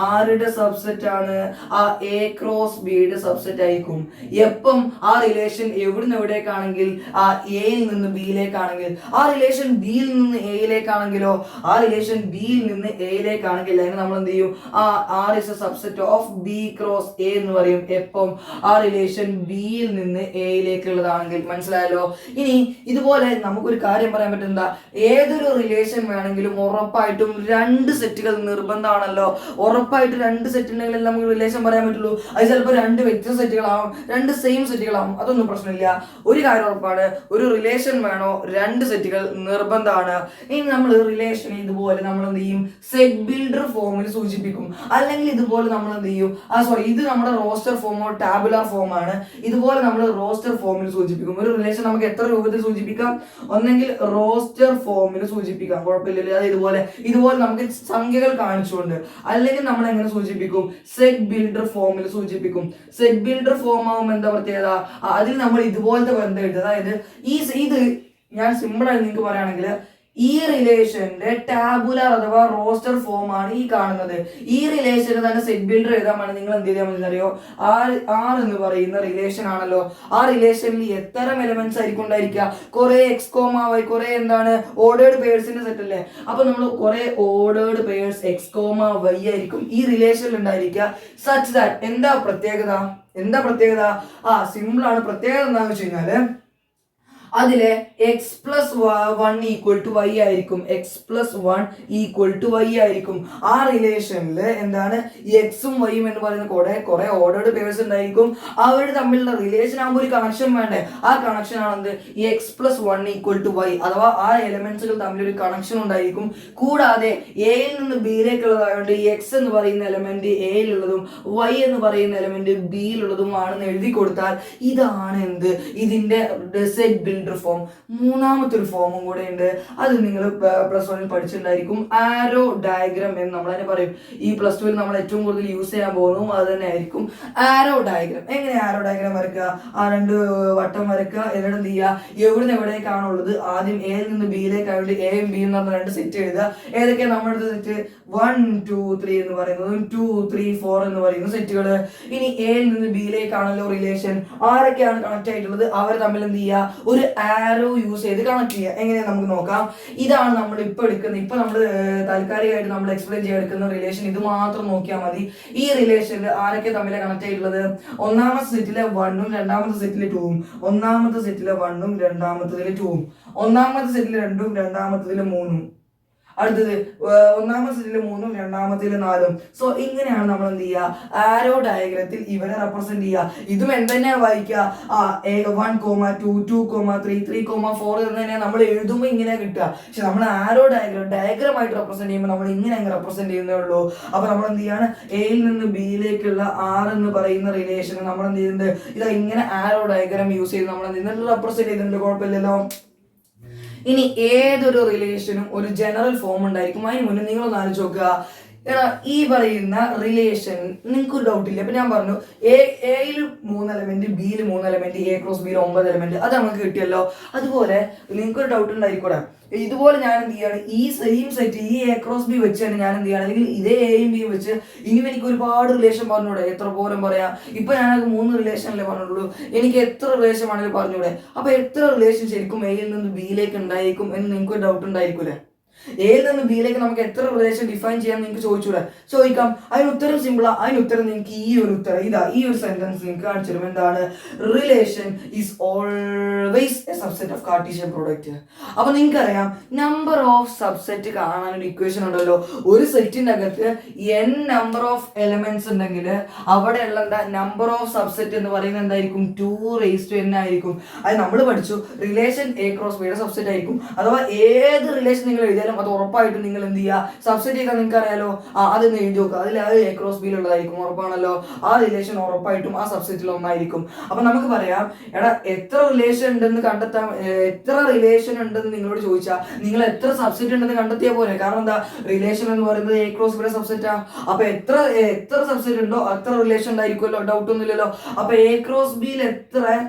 ആരുടെ സബ്സെറ്റ് ആണ്? ആ എ ക്രോസ് ബിയുടെ സബ്സെറ്റ് ആയിരിക്കും. എപ്പം ആ റിലേഷൻ എവിടുന്ന് എവിടേക്കാണെങ്കിൽ, ആ എയിൽ നിന്ന് ബിയിലേക്കാണെങ്കിൽ, ആ റിലേഷൻ ബിയിൽ നിന്ന് എയിലേക്കാണെങ്കിലോ, ആ റിലേഷൻ ബിയിൽ നിന്ന് എയിലേക്കാണെങ്കിൽ അതിന് നമ്മൾ എന്ത് ചെയ്യും? R is a subset of B cross A എന്ന് പറയും. എപ്പം ആ റിലേഷൻ ബിയിൽ നിന്ന് എയിലേക്കുള്ളതാണെങ്കിൽ. മനസ്സിലായല്ലോ? ഇനി ഇതുപോലെ നമുക്കൊരു കാര്യം പറയാൻ പറ്റുന്ന, ഏതൊരു റിലേഷൻ വേണമെങ്കിലും ഉറപ്പായിട്ടും 2 സെറ്റുകൾ നിർബന്ധമാണല്ലോ. ഉറപ്പായിട്ട് 2 സെറ്റ് ഉണ്ടെങ്കിൽ നമുക്ക് റിലേഷൻ പറയാൻ പറ്റുള്ളൂ. അത് ചിലപ്പോൾ 2 വ്യത്യസ്ത സെറ്റുകളാവും, 2 സെയിം സെറ്റുകളാവും. അതൊന്നും പ്രശ്നമില്ല. ഒരു കാര്യം ഉറപ്പാണ്, ഒരു റിലേഷൻ വേണോ 2 സെറ്റുകൾ നിർബന്ധമാണ്. ഇനി നമ്മൾ റിലേഷൻ ഇതുപോലെ നമ്മൾ എന്ത് ചെയ്യും? സെറ്റ് ബിൽഡർ ഫോമിൽ സൂചിപ്പിക്കും. അല്ലെങ്കിൽ ഇതുപോലെ നമ്മൾ എന്ത് ചെയ്യും? ഇത് നമ്മുടെ റോസ്റ്റർ ഫോമോ ടാബുലാർ ഫോമാണ്. ഇതുപോലെ നമ്മൾ റോസ്റ്റർ ഫോമിൽ സൂചിപ്പിക്കും. ഒരു റിലേഷൻ നമുക്ക് എത്ര രൂപത്തിൽ സൂചിപ്പിക്കാം? ഒന്നെങ്കിൽ റോസ്റ്റർ ഫോമിൽ സൂചിപ്പിക്കാം, കുഴപ്പമില്ല. അത് ഇതുപോലെ നമുക്ക് സംഖ്യകൾ കാണിച്ചുകൊണ്ട്. അല്ലെങ്കിൽ നമ്മൾ എങ്ങനെ സൂചിപ്പിക്കും? സെറ്റ് ബിൽഡർ ഫോമിൽ സൂചിപ്പിക്കും. സെറ്റ് ബിൽഡർ ഫോം ആവുമ്പോൾ എന്താ പ്രത്യേകത? അതിൽ നമ്മൾ ഇതുപോലത്തെ ബന്ധം എഴുതുക. അതായത് ഇത് ഞാൻ സിമ്പിൾ ആയി നിങ്ങൾക്ക് പറയുകയാണെങ്കിൽ, ഈ റിലേഷന്റെ ടാബുലർ അഥവാ റോസ്റ്റർ ഫോം ആണ് ഈ കാണുന്നത്. ഈ റിലേഷന് തന്നെ സെറ്റ് ബിൽഡർ എഴുതാൻ വേണ്ടി നിങ്ങൾ എന്ത് ചെയ്താൽ മതി അറിയോ, ആർ എന്ന് പറയുന്ന റിലേഷൻ ആണല്ലോ. ആ റിലേഷനിൽ എത്തരം എലമെന്റ്സ് ആയിരിക്കും ഉണ്ടായിരിക്കുക? കുറെ എക്സ് കോമ വൈ, കുറെ എന്താണ് ഓർഡേർഡ് പേഴ്സിന്റെ സെറ്റ് അല്ലേ. അപ്പൊ നമ്മൾ കുറെ ordered pairs X comma Y ആയിരിക്കും ഈ റിലേഷനിൽ ഉണ്ടായിരിക്കുക. സച്ച് ദാറ്റ് എന്താ പ്രത്യേകത? സിമ്പിൾ ആണ്. പ്രത്യേകത എന്താണെന്ന് വെച്ച് കഴിഞ്ഞാല് അതിലെ X plus one equal to Y ആയിരിക്കും. ആ റിലേഷനിൽ എന്താണ് എക്സും വൈയും എന്ന് പറയുന്ന കുറെ ഓർഡേർഡ് പേഴ്സ് ഉണ്ടായിരിക്കും. അവർ തമ്മിലുള്ള റിലേഷൻ ആകുമ്പോൾ ഒരു കണക്ഷൻ വേണ്ടേ? ആ കണക്ഷൻ ആണെന്ത് X plus one equal to Y, അഥവാ ആ എലമെന്റ്സുകൾ തമ്മിൽ ഒരു കണക്ഷൻ ഉണ്ടായിരിക്കും. കൂടാതെ എയിൽ നിന്ന് ബിയിലേക്കുള്ളതായതുകൊണ്ട് എക്സ് എന്ന് പറയുന്ന എലമെന്റ് എയിലുള്ളതും വൈ എന്ന് പറയുന്ന എലമെന്റ് ബിയിലുള്ളതും ആണെന്ന് എഴുതി കൊടുത്താൽ ഇതാണ് എന്ത് ഇതിന്റെ സെറ്റ് ബിൽഡർ ഫോം. മൂന്നാമത്തെ ഒരു ഫോമും കൂടെ ഉണ്ട്, അത് നിങ്ങൾ പ്ലസ് വണ്ണിൽ പഠിച്ചിട്ടുണ്ടായിരിക്കും. ആരോ ഡയഗ്രാം എന്ന് നമ്മൾ തന്നെ പറയും. ഈ പ്ലസ് ടുവിൽ നമ്മൾ ഏറ്റവും കൂടുതൽ യൂസ് ചെയ്യാൻ പോകുന്നതും അത് തന്നെ ആയിരിക്കും, ആരോ ഡയഗ്രാം. എങ്ങനെ ആരോ ഡയഗ്രാം വരയ്ക്കുക? ആ രണ്ട് വട്ടം വരയ്ക്കുക. എന്നിട്ട് എന്ത് ചെയ്യുക, എവിടുന്ന് എവിടേക്കാണുള്ളത് ആദ്യം എയിൽ നിന്ന് ബിയിലേക്ക് ആയിട്ട് എയും ബിയും എന്ന് പറഞ്ഞ രണ്ട് സെറ്റ് എഴുതുക. ഏതൊക്കെയാണ് നമ്മുടെ സെറ്റ്? 1 2 3 എന്ന് പറയുന്നതും 2 3 4 എന്ന് പറയുന്ന സെറ്റുകൾ. ഇനി എയിൽ നിന്ന് ബിയിലേക്കാണല്ലോ റിലേഷൻ. ആരൊക്കെയാണ് കണക്ട് ആയിട്ടുള്ളത്? അവർ തമ്മിൽ എന്ത് ചെയ്യുക, ഒരു ആരോ യൂസ് ചെയ്ത് കണക്ട് ചെയ്യുക. എങ്ങനെയാ നമുക്ക് നോക്കാം. ഇതാണ് നമ്മൾ ഇപ്പൊ എടുക്കുന്നത്. ഇപ്പൊ നമ്മൾ താൽക്കാലികമായിട്ട് നമ്മൾ എക്സ്പ്ലെയിൻ ചെയ്യാൻ എടുക്കുന്ന റിലേഷൻ. ഇത് മാത്രം നോക്കിയാൽ മതി. ഈ റിലേഷനിൽ ആരൊക്കെ തമ്മിലാണ് കണക്ട് ആയിട്ടുള്ളത്? ഒന്നാമത്തെ സെറ്റിലെ 1ഉം രണ്ടാമത്തെ സെറ്റിലെ 2ഉം, ഒന്നാമത്തെ സെറ്റിലെ 1ഉം രണ്ടാമത്തതിലെ 2ഉം, ഒന്നാമത്തെ സെറ്റിലെ 2ഉം രണ്ടാമത്തതിലെ 3ഉം, അടുത്തത് ഒന്നാമത്തെ സെറ്റില് 3ഉം രണ്ടാമത്തേല് 4ഉം. സോ ഇങ്ങനെയാണ് നമ്മൾ എന്ത് ചെയ്യുക, ആരോ ഡയഗ്രത്തിൽ ഇവരെ റെപ്രസെന്റ് ചെയ്യുക. ഇതും എന്തെന്നെയാണ് വായിക്കുക, 1, 2, 2, 3, 3, 4 എന്ന് തന്നെയാണ് നമ്മൾ എഴുതുമ്പോൾ ഇങ്ങനെ കിട്ടുക. പക്ഷെ നമ്മൾ ആരോ ഡയഗ്രമായിട്ട് റെപ്രസെന്റ് ചെയ്യുമ്പോൾ നമ്മൾ ഇങ്ങനെ അങ്ങ് റെപ്രസെന്റ് ചെയ്യുന്നേ ഉള്ളൂ. അപ്പൊ നമ്മൾ എന്ത് ചെയ്യാണ്, എയിൽ നിന്ന് ബിയിലേക്കുള്ള ആർ എന്ന് പറയുന്ന റിലേഷൻ നമ്മൾ എന്ത് ചെയ്യുന്നുണ്ട്, ഇതാ ഇങ്ങനെ ആരോ ഡയഗ്രാം യൂസ് ചെയ്ത് നമ്മൾ എന്ത് ചെയ്യുന്നുണ്ട്, റെപ്രസെന്റ് ചെയ്യുന്നുണ്ട്. കുഴപ്പമില്ലല്ലോ. ഇനി ഏതൊരു റിലേഷനും ഒരു ജനറൽ ഫോം ഉണ്ടായിരിക്കും. അതിന് മുന്നേ നിങ്ങളൊന്ന് ആലോചിച്ച് നോക്കുക. ഈ പറയുന്ന റിലേഷൻ നിങ്ങൾക്ക് ഒരു ഡൗട്ട് ഇല്ല. അപ്പൊ ഞാൻ പറഞ്ഞു എയിൽ 3 എലമെന്റ്, ബിയിൽ 3 എലമെന്റ്, എ ക്രോസ് ബിയിൽ 9 എലമെന്റ്, അത് നമുക്ക് കിട്ടിയല്ലോ. അതുപോലെ നിങ്ങൾക്ക് ഒരു ഡൗട്ട് ഉണ്ടായിരിക്കൂടെ, ഇതുപോലെ ഞാൻ എന്ത് ചെയ്യാണ്, ഈ സെയിം സെറ്റ് ഈ എ ക്രോസ് ബി വെച്ചാണ് ഞാൻ എന്ത് ചെയ്യണം, അല്ലെങ്കിൽ ഇതേ എയും ബിയും വെച്ച് ഇങ്ങനെ എനിക്ക് ഒരുപാട് റിലേഷൻ പറഞ്ഞൂടെ? എത്ര പോലും പറയാം. ഇപ്പൊ ഞാനത് 3 റിലേഷനല്ലേ പറഞ്ഞുള്ളൂ, എനിക്ക് എത്ര റിലേഷൻ ആണെങ്കിലും പറഞ്ഞൂടെ? അപ്പൊ എത്ര റിലേഷൻ ശരിക്കും എയിൽ നിന്ന് ബിയിലേക്ക് ഉണ്ടായിരിക്കും എന്ന് നിങ്ങൾക്ക് ഒരു ഡൗട്ട് ഉണ്ടായിരിക്കൂലേ? എയിൽ നിന്ന് ബിയിലേക്ക് നമുക്ക് എത്ര റിലേഷൻ ഡിഫൈൻ ചെയ്യാൻ നിങ്ങൾക്ക് ചോദിച്ചൂടെ? ചോദിക്കാം. അതിന് ഉത്തരം സിമ്പിളാ. അതിന് ഉത്തരം നിങ്ങൾക്ക് ഈ ഒരു ഉത്തരം ഈ ഒരു സെന്റൻസ് നിങ്ങൾക്ക് കാണിച്ചു തരും. എന്താണ്? Relation is always A subset of Cartesian product. അപ്പൊ നിങ്ങൾക്കറിയാം, നമ്പർ ഓഫ് സബ്സെറ്റ് കാണാൻ ഒരു ഇക്വേഷൻ ഉണ്ടല്ലോ. ഒരു സെറ്റിന്റെ അകത്ത് n നമ്പർ ഓഫ് എലമെന്റ്സ് ഉണ്ടെങ്കിൽ അവിടെയുള്ള എന്താ നമ്പർ ഓഫ് സബ്സെറ്റ് എന്ന് പറയുന്നത് എന്തായിരിക്കും? 2n ആയിരിക്കും. അത് നമ്മൾ പഠിച്ചു, റിലേഷൻ എ ക്രോസ് ബിയുടെ സബ്സെറ്റ് ആയിരിക്കും. അഥവാ ഏത് റിലേഷൻ നിങ്ങൾ എഴുതിയാലും അത് ഉറപ്പായിട്ടും നിങ്ങൾ എന്ത് ചെയ്യുക, സബ്സെറ്റ് ചെയ്താൽ നിങ്ങൾക്ക് അറിയാലോ. അതൊന്ന് എഴുതി നോക്കുക. അതിൽ അത് എ ക്രോസ് ബിയിലുള്ളതായിരിക്കും, ഉറപ്പാണല്ലോ. ആ റിലേഷൻ ഉറപ്പായിട്ടും ആ സബ്സെറ്റിൽ ഒന്നായിരിക്കും. അപ്പൊ നമുക്ക് പറയാം, എടാ എത്ര റിലേഷൻ ഉണ്ടെന്ന് കണ്ടെത്താൻ, എത്ര റിലേഷൻ ഉണ്ടെന്ന് നിങ്ങളോട് ചോദിച്ചാൽ നിങ്ങൾ എത്ര സബ്സെറ്റ് ഉണ്ടെന്ന് കണ്ടെത്തിയാൽ പോലെ. കാരണം എന്താ, റിലേഷൻ എന്ന് പറയുന്നത് എ ക്രോസ് ബിയുടെ സബ്സെറ്റാ. അപ്പൊ എത്ര സബ്സെറ്റ് ഉണ്ടോ അത്ര റിലേഷൻ ഉണ്ടായിരിക്കുമല്ലോ, ഡൗട്ട് ഒന്നുമില്ലല്ലോ. അപ്പൊ എ ക്രോസ്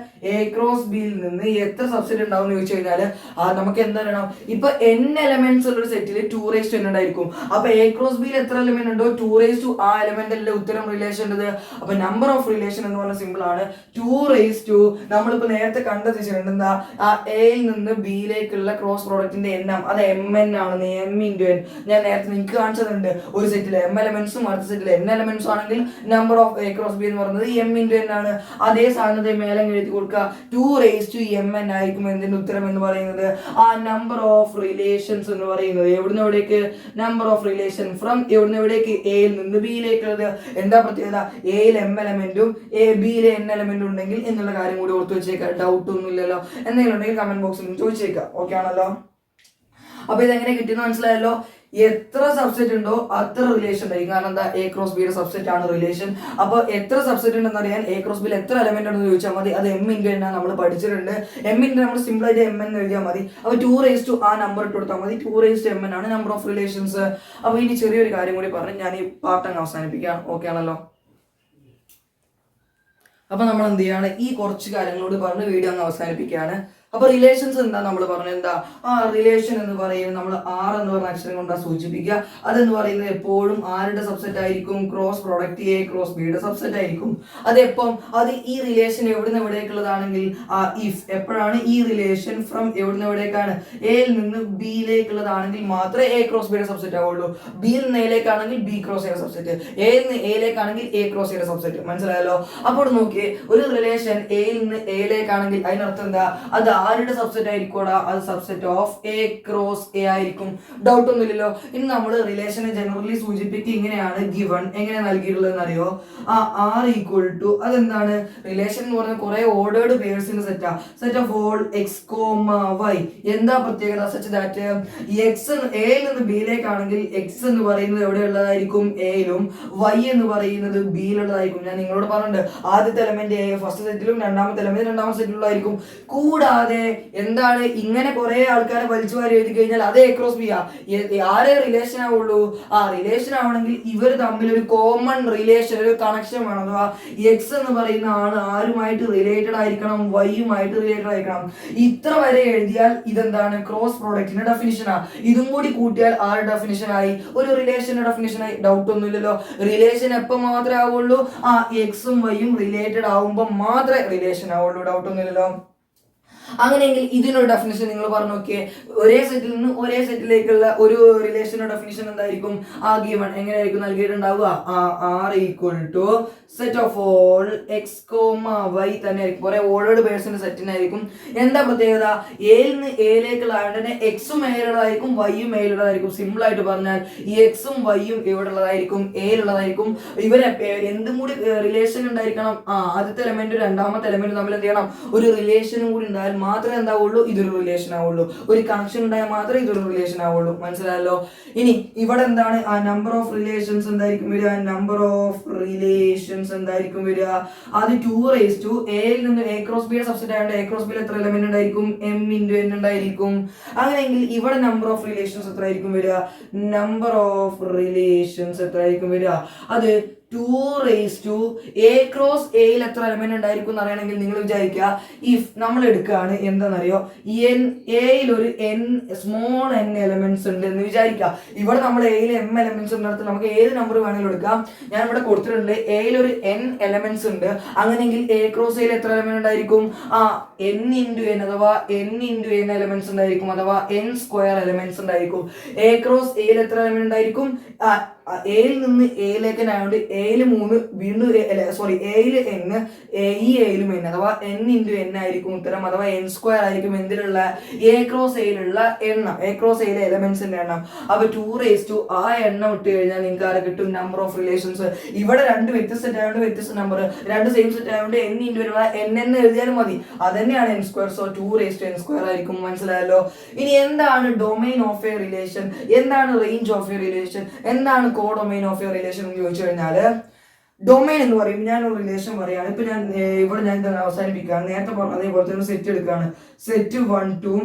ബിയിൽ നിന്ന് എത്ര സബ്സെറ്റ് ഉണ്ടാവും എന്ന് ചോദിച്ചു കഴിഞ്ഞാൽ നമുക്ക് എന്താ വേണം, ഇപ്പൊ n എലമെന്റ്സ് ഉള്ള ഒരു സെറ്റിൽ 2n ഉണ്ടായിരിക്കും. അപ്പൊ എ ക്രോസ് ബിയിൽ എത്ര എലമെന്റ് ഉണ്ടോ 2 ആ എലമെന്റിന്റെ ഉത്തരം റിലേഷൻ ഉണ്ട്. അപ്പൊ നമ്പർ ഓഫ് റിലേഷൻ എന്ന് പറഞ്ഞ സിമ്പിൾ ആണ് 2 നമ്മളിപ്പോ നേരത്തെ കണ്ടെത്തിച്ചിട്ടുണ്ട്. എന്താ, ആ എയിൽ നിന്ന് ബിയിലേക്കുള്ള ക്രോസ് പ്രോഡക്റ്റിന്റെ എണ്ണം അത് mn ആണ്. m × n ഞാൻ നേരത്തെ നിങ്ങൾക്ക് കാണിച്ചതുണ്ട്. ഒരു സെറ്റിൽ m എലമെന്റ്സും അടുത്ത സെറ്റിൽ n എലമെന്റ്സും ആണെങ്കിൽ number of A cross B എന്ന് പറയുന്നത് m × n ആണ്. അതേ സാധനത്തെ മേലെ എഴുതി കൊടുക്കുക, 2mn ആയിരിക്കും എന്തിന്റെ ഉത്തരം എന്ന് പറയുന്നത്. ആ നമ്പർ ഓഫ് റിലേഷൻസ് എന്ന് പറയുന്നത് എവിടുന്ന് എവിടേക്ക്, നമ്പർ ഓഫ് റിലേഷൻ ഫ്രം എവിടുന്ന് എവിടേക്ക്, എയിൽ നിന്ന് ബിയിലേക്കുള്ളത്. എന്താ പ്രത്യേകത, എയിൽ m എലമെന്റും ബിയിലെ n എലമെന്റും ഉണ്ടെങ്കിൽ എന്നുള്ള കാര്യം കൂടി ഓർത്ത് വെച്ചേക്കാം. ഡൗട്ട് ഒന്നും ഇല്ലല്ലോ. എന്തെങ്കിലും ഉണ്ടെങ്കിൽ കമന്റ് ബോക്സിൽ ചോദിച്ചേക്കാം. ഓക്കെ ആണല്ലോ. അപ്പൊ ഇതെങ്ങനെ കിട്ടിയെന്ന് മനസ്സിലായല്ലോ. എത്ര സബ്സെറ്റ് ഉണ്ടോ അത്ര റിലേഷൻ ഉണ്ടായിരിക്കും. കാരണം എന്താ, എ ക്രോസ് ബിയുടെ സബ്സെറ്റ് ആണ് റിലേഷൻ. അപ്പൊ എത്ര സബ്സെറ്റ് ഉണ്ടെന്ന് അറിയാൻ എ ക്രോസ് ബിയിൽ എത്ര എലമെന്റ് ഉണ്ടെന്ന് ചോദിച്ചാൽ മതി. അത് m × n നമ്മൾ പഠിച്ചിട്ടുണ്ട്. m × നമ്മൾ സിമ്പിൾ ആയിട്ട് mn എഴുതിയാൽ മതി. അപ്പൊ 2 ആ നമ്പർ ഇട്ട് കൊടുത്താൽ മതി. 2mn ആണ് നമ്പർ ഓഫ് റിലേഷൻസ്. അപ്പൊ ഇനി ചെറിയൊരു കാര്യം കൂടി പറഞ്ഞ് ഞാൻ ഈ പാർട്ട് അങ്ങ് അവസാനിപ്പിക്കാം. ഓക്കെ ആണല്ലോ. അപ്പൊ നമ്മൾ എന്ത് ചെയ്യാണ്, ഈ കുറച്ച് കാര്യങ്ങളോട് പറഞ്ഞ് വീഡിയോ അങ്ങ് അവസാനിപ്പിക്കുകയാണ്. അപ്പൊ റിലേഷൻസ് എന്താ നമ്മൾ പറഞ്ഞത്? എന്താ റിലേഷൻ എന്ന് പറയുന്നത് നമ്മൾ ആർ എന്ന് പറഞ്ഞ അക്ഷരം കൊണ്ടാണ് സൂചിപ്പിക്കുക. അതെന്ന് പറയുന്നത് എപ്പോഴും ആരുടെ സബ്സെറ്റ് ആയിരിക്കും? ക്രോസ് പ്രോഡക്റ്റ് എ ക്രോസ് ബിയുടെ സബ്സെറ്റ് ആയിരിക്കും. അതെപ്പം അത് ഈ റിലേഷൻ എവിടുന്ന് എവിടേക്കുള്ളതാണെങ്കിൽ ഇഫ് എപ്പോഴാണ് ഈ റിലേഷൻ ഫ്രം എവിടുന്ന് എവിടേക്കാണ് എയിൽ നിന്ന് ബിയിലേക്കുള്ളതാണെങ്കിൽ മാത്രമേ എ ക്രോസ് ബിയുടെ സബ്സെറ്റ് ആവുള്ളൂ. ബിയിൽ നിന്ന് എയിലേക്കാണെങ്കിൽ ബി ക്രോസ് എയുടെ സബ്സെറ്റ്, എയിൽ നിന്ന് എയിലേക്കാണെങ്കിൽ എ ക്രോസ് എയുടെ സബ്സെറ്റ്. മനസ്സിലായല്ലോ? അപ്പോൾ നോക്കിയേ, ഒരു റിലേഷൻ എയിൽ നിന്ന് എയിലേക്കാണെങ്കിൽ അതിനർത്ഥം എന്താ? അത് ആരുടെ സബ്സെറ്റ് ആയിരിക്കും? അത് subset of A cross A ആയിരിക്കും. ഡൗട്ട് ഒന്നുമില്ലല്ലോ. ഇനി നമ്മൾ റിലേഷനെ ജനറലി സൂചിപ്പിക്കുക ഇങ്ങനെയാണ് ഗിവൺ. എങ്ങനെ നൽകിയിട്ടുള്ളതെന്ന് അറിയോ? ആർ ഈക്വൽ ടു അതെന്താണ്? റിലേഷൻ എന്ന് പറഞ്ഞാൽ കുറെ ഓർഡേർഡ് പേഴ്സിന്റെ സെറ്റാ. Set of all X comma Y. എന്താ പ്രത്യേകത? സച്ച് ദാറ്റ് എക്സ് എയിൽ നിന്ന് ബിയിലേക്കാണെങ്കിൽ എക്സ് എന്ന് പറയുന്നത് എവിടെയുള്ളതായിരിക്കും? എയിലും. വൈ എന്ന് പറയുന്നത് ബിയിലുള്ളതായിരിക്കും. ഞാൻ നിങ്ങളോട് പറഞ്ഞിട്ടുണ്ട്, ആദ്യത്തെ എലമെന്റ് എ ഫസ്റ്റ് സെറ്റിലും രണ്ടാമത്തെ എലമെന്റ് രണ്ടാമത്തെ സെറ്റിലുള്ളതായിരിക്കും. കൂടാതെ എന്താണ്, ഇങ്ങനെ കുറെ ആൾക്കാരെ വലിച്ചു വാരി എഴുതി കഴിഞ്ഞാൽ അത് എ ക്രോസ് ബി ആ. ആരെ റിലേഷൻ ആവുള്ളൂ? റിലേഷൻ ആവണമെങ്കിൽ ഇവർ തമ്മിൽ ഒരു കോമൺ റിലേഷൻ, ഒരു കണക്ഷൻ വേണം. അഥവാ എക്സ് എന്ന് പറയുന്ന ആള് ആരുമായിട്ട് റിലേറ്റഡ് ആയിരിക്കണം? വൈയുമായിട്ട് റിലേറ്റഡ് ആയിരിക്കണം. ഇത്ര വരെ എഴുതിയാൽ ഇതെന്താണ്? ക്രോസ് പ്രോഡക്റ്റിന്റെ ഡെഫിനിഷനാ. ഇതും കൂടി കൂട്ടിയാൽ ആരുടെ ഡെഫിനിഷൻ ആയി? ഒരു റിലേഷന്റെ ഡെഫിനിഷൻ ആയി. ഡൗട്ട് ഒന്നുമില്ലല്ലോ. റിലേഷൻ എപ്പോൾ മാത്രമേ ആവുള്ളൂ? എക്സും വൈയും റിലേറ്റഡ് ആവുമ്പോൾ മാത്രമേ റിലേഷൻ ആവുള്ളൂ. ഡൗട്ട് ഒന്നുമില്ലല്ലോ. അങ്ങനെയെങ്കിൽ ഇതിനൊരു ഡെഫിനിഷൻ നിങ്ങൾ പറഞ്ഞു നോക്കിയേ. ഒരേ സെറ്റിൽ നിന്ന് ഒരേ സെറ്റിലേക്കുള്ള ഒരു റിലേഷന്റെ ഡെഫിനിഷൻ എന്തായിരിക്കും? ഗിവൺ എങ്ങനെയായിരിക്കും നൽകിയിട്ടുണ്ടാവുക? R equal to set of all X comma Y തന്നെ ആയിരിക്കും. കുറെ ഓർഡേർഡ് പേഴ്സിന്റെ സെറ്റിനായിരിക്കും. എന്താ പ്രത്യേകത? എയിൽ നിന്ന് എയിലേക്കുള്ള ആയതുകൊണ്ട് എക്സും എയിലുള്ളതായിരിക്കും, വൈയും എയിലുള്ളതായിരിക്കും. സിമ്പിൾ ആയിട്ട് പറഞ്ഞാൽ ഈ എക്സും വൈയും ഇവിടെ ഉള്ളതായിരിക്കും, എയിലുള്ളതായിരിക്കും. ഇവരെ എന്തും കൂടി റിലേഷൻ ഉണ്ടായിരിക്കണം. ആദ്യത്തെ എലമെന്റ് രണ്ടാമത്തെ എലമെന്റ് തമ്മിൽ എന്ത് ചെയ്യണം? ഒരു റിലേഷനും കൂടി ഉണ്ടായാൽ മാത്രമേ എന്താവുള്ളൂ? ഇതൊരു റിലേഷൻ ആവുള്ളൂ. ഒരു കണക്ഷൻ ഉണ്ടായാൽ മാത്രമേ ഇതൊരു റിലേഷൻ ആവുള്ളൂ. മനസ്സിലായല്ലോ? ഇനി ഇവിടെ എന്താണ്? നമ്പർ ഓഫ് റിലേഷൻസ് എന്തായിരിക്കും വരിക? നമ്പർ ഓഫ് റിലേഷൻസ് എന്തായിരിക്കും വരിക? അത് 2 എയിൽ നിന്ന് എ ക്രോസ് ബിയുടെ സബ്സെറ്റ് ആയതുകൊണ്ട് എ ക്രോസ് ബിയിൽ എത്ര എലമെന്റ് ഉണ്ടായിരിക്കും? m × n ഉണ്ടായിരിക്കും. അങ്ങനെയെങ്കിൽ ഇവിടെ നമ്പർ ഓഫ് റിലേഷൻസ് എത്ര ആയിരിക്കും വരിക? നമ്പർ ഓഫ് റിലേഷൻസ് എത്ര ആയിരിക്കും വരിക? അത് 2 a ക്രോസ് എയിൽ എത്ര എലമെന്റ് ഉണ്ടായിരിക്കും എന്ന് അറിയണമെങ്കിൽ നിങ്ങൾ വിചാരിക്കുക, ഇഫ് നമ്മൾ എടുക്കുകയാണ് എന്താണെന്നറിയോ? എയിൽ ഒരു സ്മോൾ n എലമെന്റ്സ് ഉണ്ട് എന്ന് വിചാരിക്കുക. ഇവിടെ നമ്മൾ എയിൽ m എലമെന്റ്സ് ഉണ്ടെടുത്ത് നമുക്ക് ഏത് നമ്പർ വേണമെങ്കിലും എടുക്കാം. ഞാൻ ഇവിടെ കൊടുത്തിട്ടുണ്ട് എയിൽ ഒരു n എലമെന്റ്സ് ഉണ്ട്. അങ്ങനെയെങ്കിൽ എ ക്രോസ് എയിൽ എത്ര എലമെന്റ് ഉണ്ടായിരിക്കും? n × n അഥവാ n × n എലമെന്റ്സ് ഉണ്ടായിരിക്കും, അഥവാ n² എലമെന്റ്സ് ഉണ്ടായിരിക്കും. എ ക്രോസ് എയിൽ എത്ര എലമെന്റ് ഉണ്ടായിരിക്കും? എയിൽ നിന്ന് എയിലേക്ക് ആയതുകൊണ്ട് എയിൽ 3 വീണ്ടും എയിൽ n, ഈ എയിലും n അഥവാ n × n ആയിരിക്കും ഉത്തരം, അഥവാ n² ആയിരിക്കും എന്തിലുള്ള? എ ക്രോസ് എയിലുള്ള എണ്ണം, എ ക്രോസ് എയിലെ എലമെന്റ്സിന്റെ എണ്ണം. അപ്പൊ 2 ആ എണ്ണം ഇട്ട് കഴിഞ്ഞാൽ നിങ്ങൾക്ക് ആരെ കിട്ടും? Number of relations. ഇവിടെ രണ്ട് വ്യത്യസ്ത സെറ്റ് ആയതുകൊണ്ട് വ്യത്യസ്ത നമ്പർ, രണ്ട് സെയിം സെറ്റ് ആയതുകൊണ്ട് n × n എഴുതിയാലും മതി, അതന്നെയാണ് n². സോ 2n² ആയിരിക്കും. മനസ്സിലായല്ലോ? ഇനി എന്താണ് ഡൊമൈൻ ഓഫ് എ റിലേഷൻ? എന്താണ് റേഞ്ച് ഓഫ് എ റിലേഷൻ? എന്താണ് കോഡൊമൈൻ ഓഫ് എ റിലേഷൻ എന്ന് ചോദിച്ചു കഴിഞ്ഞാല്, ഡൊമൈൻ എന്ന് പറയും ഞാൻ ഒരു റിലേഷൻ പറയാണ്. ഇപ്പൊ ഞാൻ അവസാനിപ്പിക്കുകയാണ്. നേരത്തെ പറഞ്ഞ അതേപോലെ തന്നെ സെറ്റ് എടുക്കുകയാണ്. സെറ്റ് 1 2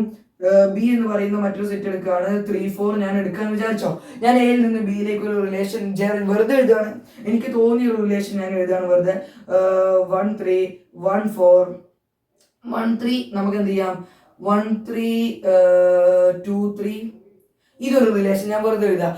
ബി എന്ന് പറയുന്ന മറ്റൊരു സെറ്റ് എടുക്കുകയാണ്. 3 4 ഞാൻ എടുക്കാന്ന് വിചാരിച്ചോ. ഞാൻ എയിൽ നിന്ന് ബിയിലേക്ക് ഒരു റിലേഷൻ വെറുതെ എഴുതുകയാണ്. എനിക്ക് തോന്നിയ ഒരു റിലേഷൻ ഞാൻ എഴുതുകയാണ് വെറുതെ. 1 3 1 4 1 3 നമുക്ക് എന്ത് ചെയ്യാം? 1 3 2 3 ഇതൊരു റിലേഷൻ ഞാൻ വെറുതെ എഴുതാം.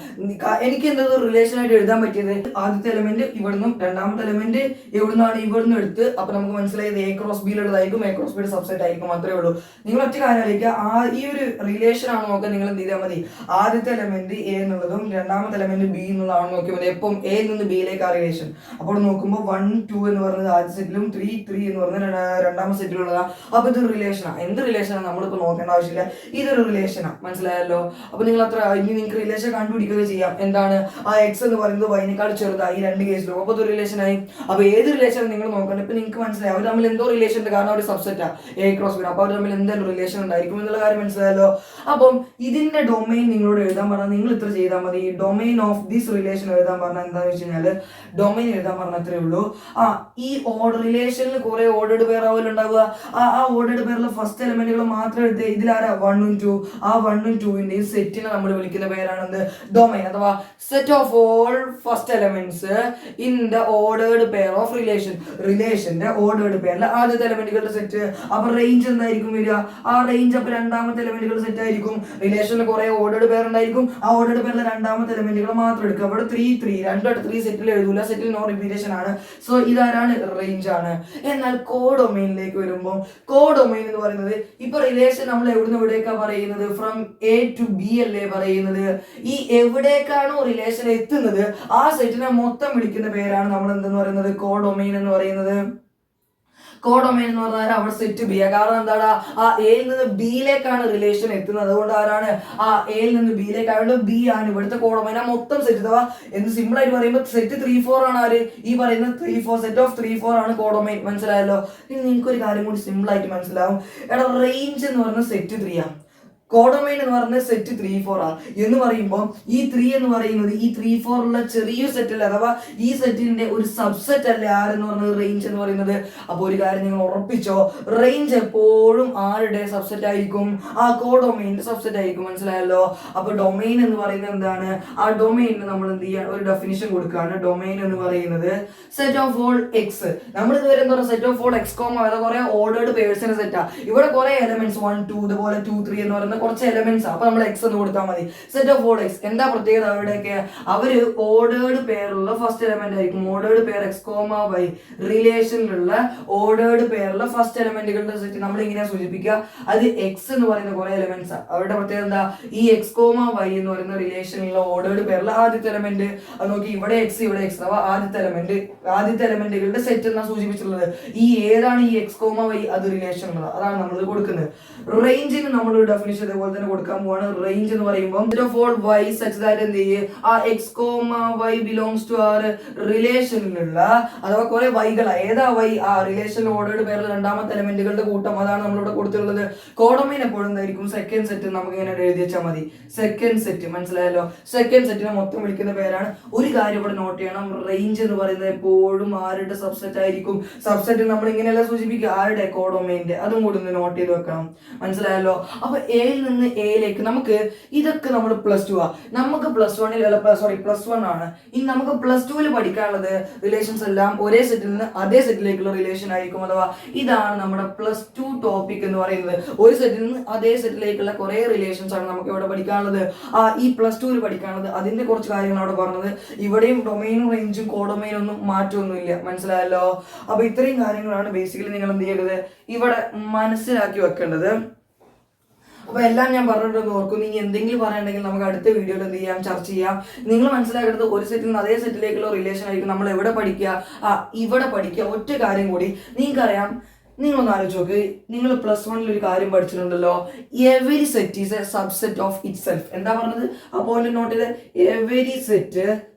എനിക്ക് എന്താ റിലേഷൻ ആയിട്ട് എഴുതാൻ പറ്റിയത്? ആദ്യത്തെ എലമെന്റ് ഇവിടുന്നും രണ്ടാമത്തെ എലമെന്റ് എവിടുന്നാണ്? ഇവിടുന്ന് എടുത്ത്. അപ്പൊ നമുക്ക് മനസ്സിലായത് എ ക്രോസ് ബിയിലുള്ളതായിരിക്കും, എ ക്രോസ് ബിയുടെ സബ്സെറ്റ് ആയിരിക്കും. അത്രേ ഉള്ളൂ. നിങ്ങൾ ഒറ്റ കാര്യമായിരിക്കുക, ഈ ഒരു റിലേഷൻ ആണ് നോക്കാൻ നിങ്ങൾ എന്ത് ചെയ്താൽ മതി? ആദ്യത്തെ എലമെന്റ് എ എന്നുള്ളതും രണ്ടാമത്തെ എലമെന്റ് ബി എന്നുള്ളതാണ് നോക്കിയാൽ മതി. എപ്പം എയിൽ നിന്ന് ബിയിലേക്ക് ആ റിലേഷൻ. അപ്പോൾ നോക്കുമ്പോൾ 1 2 എന്ന് പറയുന്നത് ആദ്യ സെറ്റിലും 3 3 എന്ന് പറഞ്ഞ രണ്ടാമത്തെ സെറ്റിലുള്ളതാണ്. അപ്പൊ ഇതൊരു റിലേഷനാണ്. എന്ത് റിലേഷനാണ് നമ്മളിപ്പോ നോക്കേണ്ട ആവശ്യമില്ല, ഇതൊരു റിലേഷനാണ്. മനസ്സിലായല്ലോ? അപ്പൊ നിങ്ങൾ ഇനി നിങ്ങൾക്ക് റിലേഷൻ കണ്ടുപിടിക്കുക ചെയ്യാം. എന്താണ്? എക്സ് എന്ന് പറയുന്നത് വൈനേക്കാൾ ചെറുതായി രണ്ട് കേസിലും. അപ്പൊ ഒരു റിലേഷനായി. അപ്പൊ ഏത് റിലേഷൻ നിങ്ങൾ നോക്കണം. ഇപ്പൊ നിങ്ങൾക്ക് മനസ്സിലായി അവർ തമ്മിൽ എന്തോ റിലേഷൻ ഉണ്ട്, കാരണം ഒരു സബ്സെറ്റാ എ ക്രോസ് ബി. അപ്പൊ അവർ തമ്മിൽ എന്തായാലും റിലേഷൻ ഉണ്ടായിരിക്കും എന്നുള്ള കാര്യം മനസ്സിലായല്ലോ? അപ്പം ഇതിന്റെ ഡൊമൈൻ നിങ്ങളോട് എഴുതാൻ പറഞ്ഞാൽ നിങ്ങൾ ഇത്ര ചെയ്താൽ മതി. ഡൊമൈൻ ഓഫ് ദിസ് റിലേഷൻ എഴുതാൻ പറഞ്ഞാൽ എന്താണെന്ന് വെച്ച് കഴിഞ്ഞാൽ ഡൊമൈൻ എഴുതാൻ പറഞ്ഞാൽ അത്രേ ഉള്ളൂ. ഈ ഓർഡർ റിലേഷനിൽ കുറെ ഓർഡേഡ് പെയർ ആവുമല്ലോ ഉണ്ടാവുക. ആ ഓർഡേഡ് പെയറിലെ ഫസ്റ്റ് എലമെന്റുകൾ മാത്രം എടുത്ത് ഇതിലാരാ 1 ഉം 2, ആ 1 ഉം 2 സെറ്റിനെ നമ്മൾ വിളിക്കുന്ന പേരാണെന്ത് ഡൊമൈൻ അഥവാ set of all first elements in the ordered pair of റിലേഷന്റെ ഓർഡേർഡ് പെയറിൽ ആദ്യത്തെ എലമെന്റുകളുടെ സെറ്റ്. അപ്പൊ റേഞ്ച് എന്തായിരിക്കും വരിക? ആ റേഞ്ച് അപ്പൊ രണ്ടാമത്തെ എലമെന്റുകളുടെ സെറ്റ് ആയിരിക്കും. റിലേഷനിൽ കുറെ ഓർഡേർഡ് പെയർ ഉണ്ടായിരിക്കും. ആ ഓർഡേർഡ് പെയറിലെ രണ്ടാമത്തെ എലമെന്റുകൾ മാത്രം എടുക്കുക. അവിടെ 3 3 സെറ്റിൽ എഴുതൂല, സെറ്റിൽ നോ റിപ്പീറ്റേഷൻ ആണ്. സോ ഇതാരാണ്? റേഞ്ച് ആണ്. എന്നാൽ കോഡൊമൈനിലേക്ക് വരുമ്പോൾ കോഡൊമൈൻ എന്ന് പറയുന്നത് ഇപ്പൊ റിലേഷൻ നമ്മൾ എവിടുന്ന് എവിടേക്കാ പറയുന്നത്? ഫ്രം എ ടു ബി അല്ലേ പറയുന്നത്. ഈ എവിടേക്കാണോ റിലേഷൻ എത്തുന്നത് ആ സെറ്റിനെ മൊത്തം വിളിക്കുന്ന പേരാണ് നമ്മൾ എന്തെന്ന് പറയുന്നത്? കോഡൊമൈൻ എന്ന് പറയുന്നത്. കോഡൊമൈൻ എന്ന് പറഞ്ഞാൽ അവിടെ സെറ്റ് ബി. കാരണം എന്താണ്? ആ എയിൽ നിന്ന് ബിയിലേക്കാണ് റിലേഷൻ എത്തുന്നത്. അതുകൊണ്ട് ആരാണ്? ആ എയിൽ നിന്ന് ബിയിലേക്ക് ആയതുകൊണ്ട് ബി ആണ് ഇവിടുത്തെ കോഡൊമൈൻ. ആ മൊത്തം സെറ്റ് അഥവാ എന്ത് സിമ്പിൾ ആയിട്ട് പറയുമ്പോൾ സെറ്റ് 3 4 ആണ്. ആര്? ഈ പറയുന്നത് 3 4 സെറ്റ് ഓഫ് 3 4 ആണ് കോഡൊമൈൻ. മനസ്സിലായല്ലോ? ഇനി നിങ്ങൾക്ക് ഒരു കാര്യം കൂടി സിമ്പിൾ ആയിട്ട് മനസ്സിലാവും. എടാ റേഞ്ച് എന്ന് പറയുന്നത് സെറ്റ് 3 ആണ്, കോഡൊമൈൻ എന്ന് പറയുന്നത് സെറ്റ് 3 4 ആണ് എന്ന് പറയുമ്പോൾ ഈ 3 എന്ന് പറയുന്നത് ഈ 3 4 ഉള്ള ചെറിയൊരു സെറ്റ് അല്ലേ, അഥവാ ഈ സെറ്റിന്റെ ഒരു സബ്സെറ്റ് അല്ലേ ആരെന്ന് പറയുന്നത്? റേഞ്ച് എന്ന് പറയുന്നത്. അപ്പോൾ ഒരു കാര്യം നിങ്ങൾ ഉറപ്പിച്ചോ, റേഞ്ച് എപ്പോഴും ആരുടെ സബ്സെറ്റ് ആയിരിക്കും? ആ കോഡൊമൈനിന്റെ സബ്സെറ്റ് ആയിരിക്കും. മനസ്സിലായല്ലോ? അപ്പൊ ഡൊമൈൻ എന്ന് പറയുന്നത് എന്താണ്? ആ ഡൊമൈനിന് നമ്മൾ എന്ത് ചെയ്യാൻ ഒരു ഡെഫിനിഷൻ കൊടുക്കുകയാണ്. ഡൊമൈൻ എന്ന് പറയുന്നത് സെറ്റ് ഓഫ് ഓൾ എക്സ്. നമ്മൾ ഇതുവരെ എന്താ പറയുക? Set of all X comma കുറെ ഓർഡേർഡ് പേഴ്സിന്റെ സെറ്റാ. ഇവിടെ കുറെ എലമെന്റ്സ് 1 2 ഇതുപോലെ 2 3 എന്ന് പറയുന്ന കുറച്ച് എലമെന്റ്സ്. അപ്പൊ നമ്മൾ എക്സ് എന്ന് കൊടുത്താൽ മതി. സെറ്റ് ഓഫ് ഓൾ എക്സ് എന്താ പ്രത്യേകത? അവിടെയൊക്കെ അവര് ഓർഡേർഡ് പെയറിലുള്ള ഫസ്റ്റ് എലമെന്റ് ആയിരിക്കും. Ordered pair X comma Y റിലേഷനിലുള്ള ഓർഡേർഡ് പെയറിലുള്ള ഫസ്റ്റ് എലമെന്റുകളുടെ സെറ്റ് നമ്മൾ ഇങ്ങനെ സൂചിപ്പിക്കുക. അത് എക്സ് എന്ന് പറയുന്ന കുറെ എലമെന്റ്സ്. അവരുടെ പ്രത്യേകത എന്താ? ഈ എക്സ് കോമ വൈ എന്ന് പറയുന്ന റിലേഷനിലുള്ള ഓർഡേർഡ് പെയറിലെ ആദ്യത്തെ എലമെന്റ് അത് നോക്കി. ഇവിടെ എക്സ് ഇവിടെ എക്സ് അഥവാ ആദ്യത്തെ എലമെന്റുകളുടെ സെറ്റ് എന്നാണ് സൂചിപ്പിച്ചിട്ടുള്ളത്. ഈ ഏതാണ് ഈ എക്സ് കോമ വൈ? അത് റിലേഷൻ ഉള്ളത്. അതാണ് നമ്മൾ കൊടുക്കുന്നത്. റേഞ്ചിന് നമ്മൾ ഒരു ഡെഫിനിഷൻ ഇതേപോലെ തന്നെ കൊടുക്കാൻ പോവാണ്. റേഞ്ച് എന്ന് പറയുമ്പോൾ set of all Y such that എന്ത് ചെയ്യും? ആ X comma Y belongs to R റിലേഷനിലുള്ള അഥവാ കുറെ വൈകൾ. ഏതാ വൈ? ആ റിലേഷൻ ഓർഡേർഡ് പേരിൽ രണ്ടാമത്തെ എലമെന്റുകളുടെ കൂട്ടം. അതാണ് നമ്മളിവിടെ കൊടുത്തിട്ടുള്ളത്. കോഡൊമൈൻ എപ്പോഴും എന്തായിരിക്കും? Second set. നമുക്ക് ഇങ്ങനെ എഴുതി വെച്ചാൽ മതി, സെക്കൻഡ് സെറ്റ്. മനസ്സിലായല്ലോ? സെക്കൻഡ് സെറ്റിനെ മൊത്തം വിളിക്കുന്ന പേരാണ്. ഒരു കാര്യം ഇവിടെ നോട്ട് ചെയ്യണം, റേഞ്ച് എന്ന് പറയുന്നത് എപ്പോഴും ആരുടെ സബ്സെറ്റ് ആയിരിക്കും? സബ്സെറ്റ് നമ്മൾ ഇങ്ങനെയല്ല സൂചിപ്പിക്കുക, ആരുടെ? കോഡൊമൈന്റെ. അതും കൂടി ഒന്ന് നോട്ട് ചെയ്ത് വെക്കണം. മനസ്സിലായല്ലോ? അപ്പൊ എയിൽ നിന്ന് എയിലേക്ക് നമുക്ക് ഇതൊക്കെ നമ്മൾ പ്ലസ് 2 നമുക്ക് പ്ലസ് 1 ആണ്. ഇനി നമുക്ക് പ്ലസ് 2 പഠിക്കാനുള്ളത് റിലേഷൻസ് എല്ലാം ഒരേ സെറ്റിൽ നിന്ന് അതേ സെറ്റിലേക്കുള്ള റിലേഷൻ ആയിരിക്കും. അഥവാ ഇതാണ് നമ്മുടെ പ്ലസ് 2 ടോപ്പിക് എന്ന് പറയുന്നത്. ഒരു സെറ്റിൽ നിന്ന് അതേ സെറ്റിലേക്കുള്ള കുറെ റിലേഷൻസ് ആണ് നമുക്ക് ഇവിടെ പഠിക്കാനുള്ളത്. ഈ പ്ലസ് 2 പഠിക്കാനുള്ളത്. അതിന്റെ കുറച്ച് കാര്യങ്ങൾ അവിടെ പറഞ്ഞത്. ഇവിടെയും ഡൊമൈനും റേഞ്ചും കോഡൊമൈനും ഒന്നും മാറ്റമൊന്നുമില്ല. മനസ്സിലായല്ലോ? അപ്പൊ ഇത്രയും കാര്യങ്ങളാണ് ബേസിക്കലി നിങ്ങൾ എന്ത് ചെയ്യേണ്ടത്? ഇവിടെ മനസ്സിലാക്കി വെക്കേണ്ടത്. അപ്പൊ എല്ലാം ഞാൻ പറഞ്ഞിട്ടൊന്ന് ഓർക്കും. ഇനി എന്തെങ്കിലും പറയാനുണ്ടെങ്കിൽ നമുക്ക് അടുത്ത വീഡിയോയിൽ എന്ത് ചെയ്യാം? ചർച്ച ചെയ്യാം. നിങ്ങൾ മനസ്സിലാക്കേണ്ടത് ഒരു സെറ്റിൽ നിന്ന് അതേ സെറ്റിലേക്കുള്ള റിലേഷൻ ആയിരിക്കും നമ്മൾ എവിടെ പഠിക്കുക? ഇവിടെ പഠിക്കുക. ഒറ്റ കാര്യം കൂടി നിങ്ങൾക്കറിയാം, നിങ്ങളൊന്ന് ആലോചിച്ച് നോക്ക്. നിങ്ങൾ പ്ലസ് 1 ഒരു കാര്യം പഠിച്ചിട്ടുണ്ടല്ലോ, every set is a subset of itself. എന്താ പറഞ്ഞത്? ആ പോയിന്റ് നോട്ട് ചെയ്ത്. Every set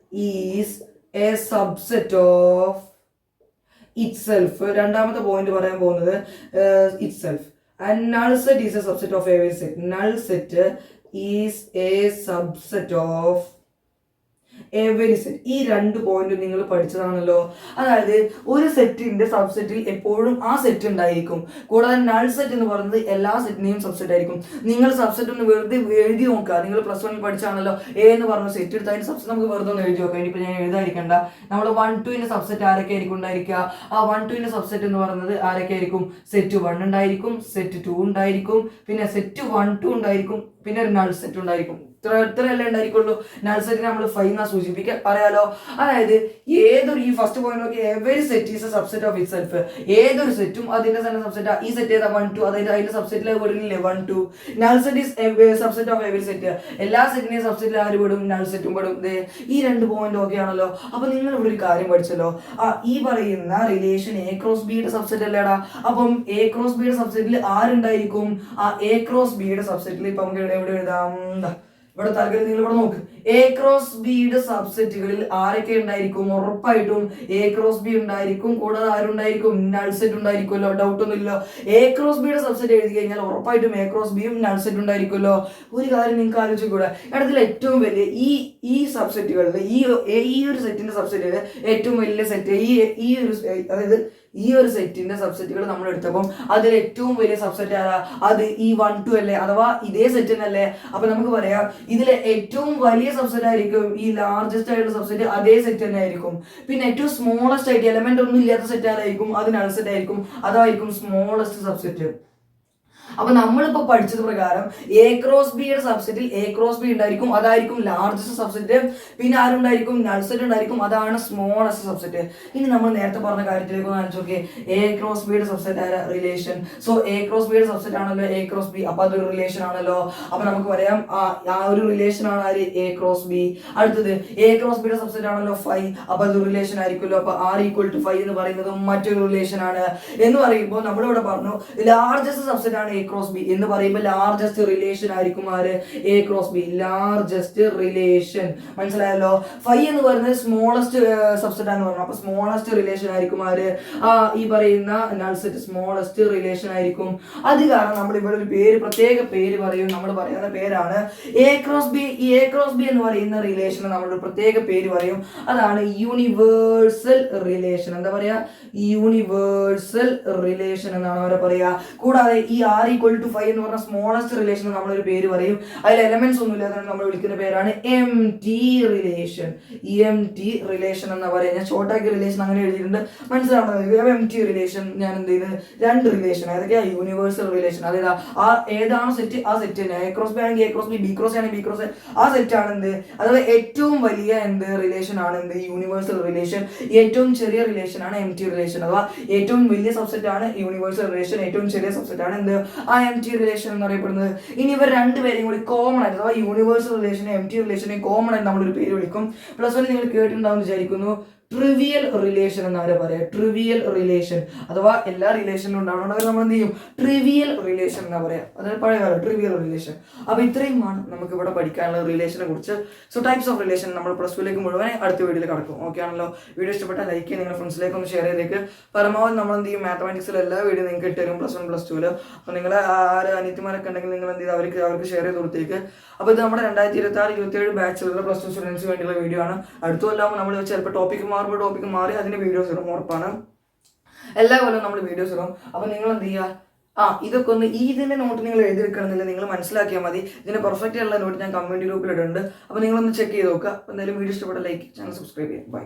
is a subset of itself. രണ്ടാമത്തെ പോയിന്റ് പറയാൻ പോകുന്നത് itself. And null set is a subset of every set. Null set is a subset of every set. ഈ രണ്ട് point നിങ്ങൾ പഠിച്ചതാണല്ലോ. അതായത് ഒരു സെറ്റിന്റെ സബ്സെറ്റിൽ എപ്പോഴും ആ സെറ്റ് ഉണ്ടായിരിക്കും. കൂടാതെ നൾ സെറ്റ് എന്ന് പറയുന്നത് എല്ലാ സെറ്റിനെയും സബ്സെറ്റ് ആയിരിക്കും. നിങ്ങൾ സബ്സെറ്റ് ഒന്ന് വെറുതെ എഴുതി നോക്കുക. നിങ്ങൾ പ്ലസ് 1 പഠിച്ചാണല്ലോ എ എന്ന് പറഞ്ഞ സെറ്റ് എടുത്ത് അതിന്റെ സബ്സെറ്റ് നമുക്ക് വെറുതെ ഒന്ന് എഴുതി നോക്കാം. ഇനിയിപ്പോൾ ഞാൻ എഴുതാതിരിക്കണ്ട. നമ്മൾ 1 2 സബ്സെറ്റ് ആരൊക്കെ ആയിരിക്കും ഉണ്ടായിരിക്കുക? ആ 1 2 സബ്സെറ്റ് എന്ന് പറയുന്നത് ആരൊക്കെ ആയിരിക്കും? സെറ്റ് 1 ഉണ്ടായിരിക്കും, സെറ്റ് 2 ഉണ്ടായിരിക്കും, പിന്നെ സെറ്റ് 1 2 ഉണ്ടായിരിക്കും, പിന്നെ ഒരു നൾ സെറ്റ് ഉണ്ടായിരിക്കും. ഇത്രയല്ലേ ഉണ്ടായിരിക്കുള്ളൂ. നൾ സെറ്റിനെ നമ്മൾ 5 എന്നാ സൂചിപ്പിക്കുക. പറയാലോ? അതായത് ഏതൊരു ഈ ഫസ്റ്റ് പോയിന്റ് നോക്കി, every set is a subset of it self. ഏതൊരു സെറ്റും അതിന്റെ തന്നെ സബ്സെറ്റ്. ഈ സെറ്റ് ഏതാ? 1 2. അതിന്റെ സബ്സെറ്റിലെ പെടുന്നില്ലേ? 1 2. Null set is subset of every set. എല്ലാ സെറ്റിനെയും സബ്സെറ്റിൽ ആര് പെടും? നൾ സെറ്റും പെടും. ഈ രണ്ട് പോയിന്റ് ഓക്കെ ആണല്ലോ. അപ്പൊ നിങ്ങൾ ഇവിടെ ഒരു കാര്യം പഠിച്ചല്ലോ. ഈ പറയുന്ന റിലേഷൻ എ ക്രോസ് ബിയുടെ സബ്സെറ്റ് അല്ലേടാ. അപ്പം എ ക്രോസ് ബിയുടെ സബ്സെറ്റിൽ ആരുണ്ടായിരിക്കും? എ ക്രോസ് ബിയുടെ സബ്സെറ്റിൽ ഇപ്പൊ നമുക്ക് എവിടെ എഴുതാം? ഇവിടെ താല്പര്യം നിങ്ങൾ ഇവിടെ നോക്ക്. എ ക്രോസ് ബിയുടെ സബ്സെറ്റുകളിൽ ആരൊക്കെ ഉണ്ടായിരിക്കും? ഉറപ്പായിട്ടും എ ക്രോസ് ബി ഉണ്ടായിരിക്കും. കൂടാതെ ആരുണ്ടായിരിക്കും? നൾ സെറ്റ് ഉണ്ടായിരിക്കുമല്ലോ. ഡൗട്ട് ഒന്നുമില്ലല്ലോ. എ ക്രോസ് ബിയുടെ സബ്സെറ്റ് എഴുതി കഴിഞ്ഞാൽ ഉറപ്പായിട്ടും എ ക്രോസ് ബിയും നൾ സെറ്റ് ഉണ്ടായിരിക്കുമല്ലോ. ഒരു കാര്യം നിങ്ങൾക്ക് ആലോചിക്കൂടെ? ഇതിൽ ഏറ്റവും വലിയ ഈ സബ്സെറ്റുകളിൽ ഈ ഒരു സെറ്റിന്റെ സബ്സെറ്റിൽ ഏറ്റവും വലിയ സെറ്റ് ഈ ഒരു, അതായത് ഈ ഒരു സെറ്റിന്റെ സബ്സെറ്റുകൾ നമ്മൾ എടുത്തപ്പോൾ അതിൽ ഏറ്റവും വലിയ സബ്സെറ്റ് ആരാ? അത് ഈ 1 2 അല്ലേ, അഥവാ ഇതേ സെറ്റ് തന്നെയല്ലേ. അപ്പൊ നമുക്ക് പറയാം ഇതിലെ ഏറ്റവും വലിയ സബ്സെറ്റ് ആയിരിക്കും ഈ ലാർജസ്റ്റ് ആയിട്ടുള്ള സബ്സെറ്റ്, അതേ സെറ്റ് തന്നെ ആയിരിക്കും. പിന്നെ ഏറ്റവും സ്മോളസ്റ്റ് ആയിട്ട് എലമെന്റ് ഒന്നും ഇല്ലാത്ത സെറ്റ് ആരായിരിക്കും? അത് നൾ സെറ്റ് ആയിരിക്കും, അതായിരിക്കും സ്മോളസ്റ്റ് സബ്സെറ്റ്. അപ്പൊ നമ്മളിപ്പോ പഠിച്ചത് പ്രകാരം എ ക്രോസ് ബിയുടെ സബ്സെറ്റിൽ എ ക്രോസ് ബി ഉണ്ടായിരിക്കും, അതായിരിക്കും ലാർജസ്റ്റ് സബ്സെറ്റ്. പിന്നെ ആരുണ്ടായിരിക്കും? നൾ സെറ്റ് ഉണ്ടായിരിക്കും, അതാണ് സ്മോളസ്റ്റ് സബ്സെറ്റ്. ഇനി നമ്മൾ നേരത്തെ പറഞ്ഞ കാര്യത്തിലേക്ക് കാണിച്ചു നോക്കിയേ, എ ക്രോസ് ബിയുടെ സബ്സെറ്റ് ആയ റിലേഷൻ. സോ എ ക്രോസ് ബിയുടെ സബ്സെറ്റ് ആണല്ലോ എ ക്രോസ് ബി, അപ്പൊ അതൊരു റിലേഷൻ ആണല്ലോ. അപ്പൊ നമുക്ക് പറയാം ആ ഒരു റിലേഷൻ ആണ് ആര്? A cross B. അടുത്തത് എ ക്രോസ് ബിയുടെ സബ്സെറ്റ് ആണല്ലോ 5, അപ്പൊ അത് റിലേഷൻ ആയിരിക്കുമല്ലോ. അപ്പൊ R = 5 എന്ന് പറയുന്നത് മറ്റൊരു റിലേഷൻ ആണ്. എന്ന് പറയുമ്പോൾ നമ്മളിവിടെ പറഞ്ഞു ലാർജസ്റ്റ് സബ്സെറ്റ് ആണ് എ ക്രോസ് ബി എന്ന് പറയുമ്പോൾ ലാർജസ്റ്റ് റിലേഷൻ ആയിരിക്കും ആര്? A cross B, largest relation. മനസ്സിലായല്ലോ. 5 എന്ന് പറയുന്നത് സ്മോളസ്റ്റ് സബ്സെറ്റ് ആണെന്ന് പറഞ്ഞു. അപ്പൊ സ്മോളസ്റ്റ് റിലേഷൻ ആയിരിക്കും ആര്? ഈ പറയുന്ന നൾ സെറ്റ് സ്മോളസ്റ്റ് റിലേഷൻ ആയിരിക്കും. അത് കാരണം നമ്മൾ ഇവിടെ ഒരു പേര്, പ്രത്യേക പേര് പറയും. നമ്മൾ പറയുന്ന പേരാണ് എ ക്രോസ് ബി. ഈ എ ക്രോസ് ബി എന്ന് പറയുന്ന റിലേഷൻ നമ്മളൊരു പ്രത്യേക പേര് പറയും, അതാണ് യൂണിവേഴ്സൽ റിലേഷൻ. എന്താ പറയാ? യൂണിവേഴ്സൽ റിലേഷൻ എന്നാണ് അവരെ പറയാ. കൂടാതെ ഈ R = 5 എന്ന് പറഞ്ഞ സ്മോളസ്റ്റ് റിലേഷൻ നമ്മളൊരു പേര് പറയും. അതിൽ എലമെന്റ്സ് ഒന്നും ഇല്ലാതെ നമ്മൾ വിളിക്കുന്ന പേരാണ് എംപ്റ്റി റിലേഷൻ. എംപ്റ്റി റിലേഷൻ എന്നാ പറയാ. ഞാൻ ഷോർട്ടാക്കി റിലേഷൻ അങ്ങനെ എഴുതിയിട്ടുണ്ട്, മനസ്സിലാവുന്നത്. എംപ്റ്റി റിലേഷൻ ഞാൻ എന്ത് ചെയ്യുന്നത്? 2 റിലേഷൻ. ഏതൊക്കെയാ? Universal relation. അതായത് ഏതാണോ സെറ്റ് ആ സെറ്റ് തന്നെ. എ ക്രോസ് ബി ആണെങ്കിൽ A cross B, B cross ആണെങ്കിൽ ബി ക്രോസ്, ആ സെറ്റ് ആണ് എന്ത്? അതായത് ഏറ്റവും വലിയ റിലേഷൻ ആണ് എന്ത്? Universal relation. ഏറ്റവും ചെറിയ റിലേഷൻ ആണ് എംപ്റ്റി റിലേഷൻ. അഥവാ ഏറ്റവും വലിയ സബ്സെറ്റ് ആണ് യൂണിവേഴ്സൽ റിലേഷൻ, ഏറ്റവും ചെറിയ സബ്സെറ്റ് ആണ് എന്ത്? ആ എംപ്റ്റി റിലേഷൻ എന്ന് അറിയപ്പെടുന്നത്. ഇനി ഇവർ രണ്ടുപേരെയും കൂടി കോമൺ ആയിട്ട്, അഥവാ യൂണിവേഴ്സൽ റിലേഷനെ എംപ്റ്റി റിലേഷനെ കോമൺ ആയിട്ട് നമ്മളൊരു പേര് വിളിക്കും. +1 നിങ്ങൾ കേട്ടിട്ടുണ്ടാവും വിചാരിക്കുന്നു, ട്രിവിയൽ റിലേഷൻ എന്നാണ് പറയാ. ട്രിവിയൽ റിലേഷൻ അഥവാ എല്ലാ റിലേഷനിലും ഉണ്ടാവണം, നമ്മൾ എന്ത് ചെയ്യും? ട്രിവിയൽ റിലേഷൻ എന്നാ പറയാ. അതായത് പഴയകാല ട്രിവിയൽ റിലേഷൻ. അപ്പൊ ഇത്രയുമാണ് നമുക്ക് ഇവിടെ പഠിക്കാനുള്ള റിലേഷനെ കുറിച്ച്. സോ ടൈപ്സ് ഓഫ് റിലേഷൻ നമ്മൾ +2 മുഴുവൻ അടുത്ത വീഡിയോയിൽ കടക്കും. ഓക്കെ ആണല്ലോ. വീഡിയോ ഇഷ്ടപ്പെട്ടാൽ ലൈക്ക് ചെയ്യുക, നിങ്ങളുടെ ഫ്രണ്ട്സിലേക്ക് ഒന്ന് ഷെയർ ചെയ്തേക്ക്. പരമാവധി നമ്മൾ എന്ത് ചെയ്യും? മാത്തമാറ്റിക്സിൽ എല്ലാ വീഡിയോ നിങ്ങൾക്ക് ഇട്ടുതരും +1 +2. അപ്പൊ നിങ്ങളെ ആര് അനിയത്തിമാരൊക്കെ ഉണ്ടെങ്കിൽ നിങ്ങൾ എന്ത് ചെയ്ത് അവർക്ക് ഷെയർ ചെയ്ത് കൊടുത്തേക്ക്. അപ്പൊ ഇത് നമ്മുടെ 2026-27 ബാച്ചിലുള്ള +2 സ്റ്റുഡൻസിന് വേണ്ടിയുള്ള വീഡിയോ ആണ്. അടുത്ത കൊല്ലാകുമ്പോൾ നമ്മൾ ചിലപ്പോൾ ടോപ്പിക്ക് മാറി അതിന്റെ വീഡിയോസ് ഇടും, ഉറപ്പാണ്. എല്ലാ കൊല്ലം നമ്മൾ വീഡിയോസ് ഇടും. അപ്പൊ നിങ്ങൾ എന്ത് ചെയ്യുക? ഇതൊക്കെ ഒന്ന് ഇതിന്റെ നോട്ട് നിങ്ങൾ എഴുതിയെടുക്കണമെന്നില്ല, നിങ്ങൾ മനസ്സിലാക്കിയാൽ മതി. ഇതിന്റെ പെർഫെക്റ്റ് ആയിട്ടുള്ള നോട്ട് ഞാൻ കമ്മ്യൂണിറ്റി ഗ്രൂപ്പിൽ ഇടുന്നുണ്ട്. അപ്പൊ നിങ്ങളൊന്ന് ചെക്ക് ചെയ്ത് നോക്കുക. എന്തായാലും വീഡിയോ ഇഷ്ടപ്പെട്ട ലൈക്ക്, ചാനൽ സബ്സ്ക്രൈബ് ചെയ്യാം. ബൈ.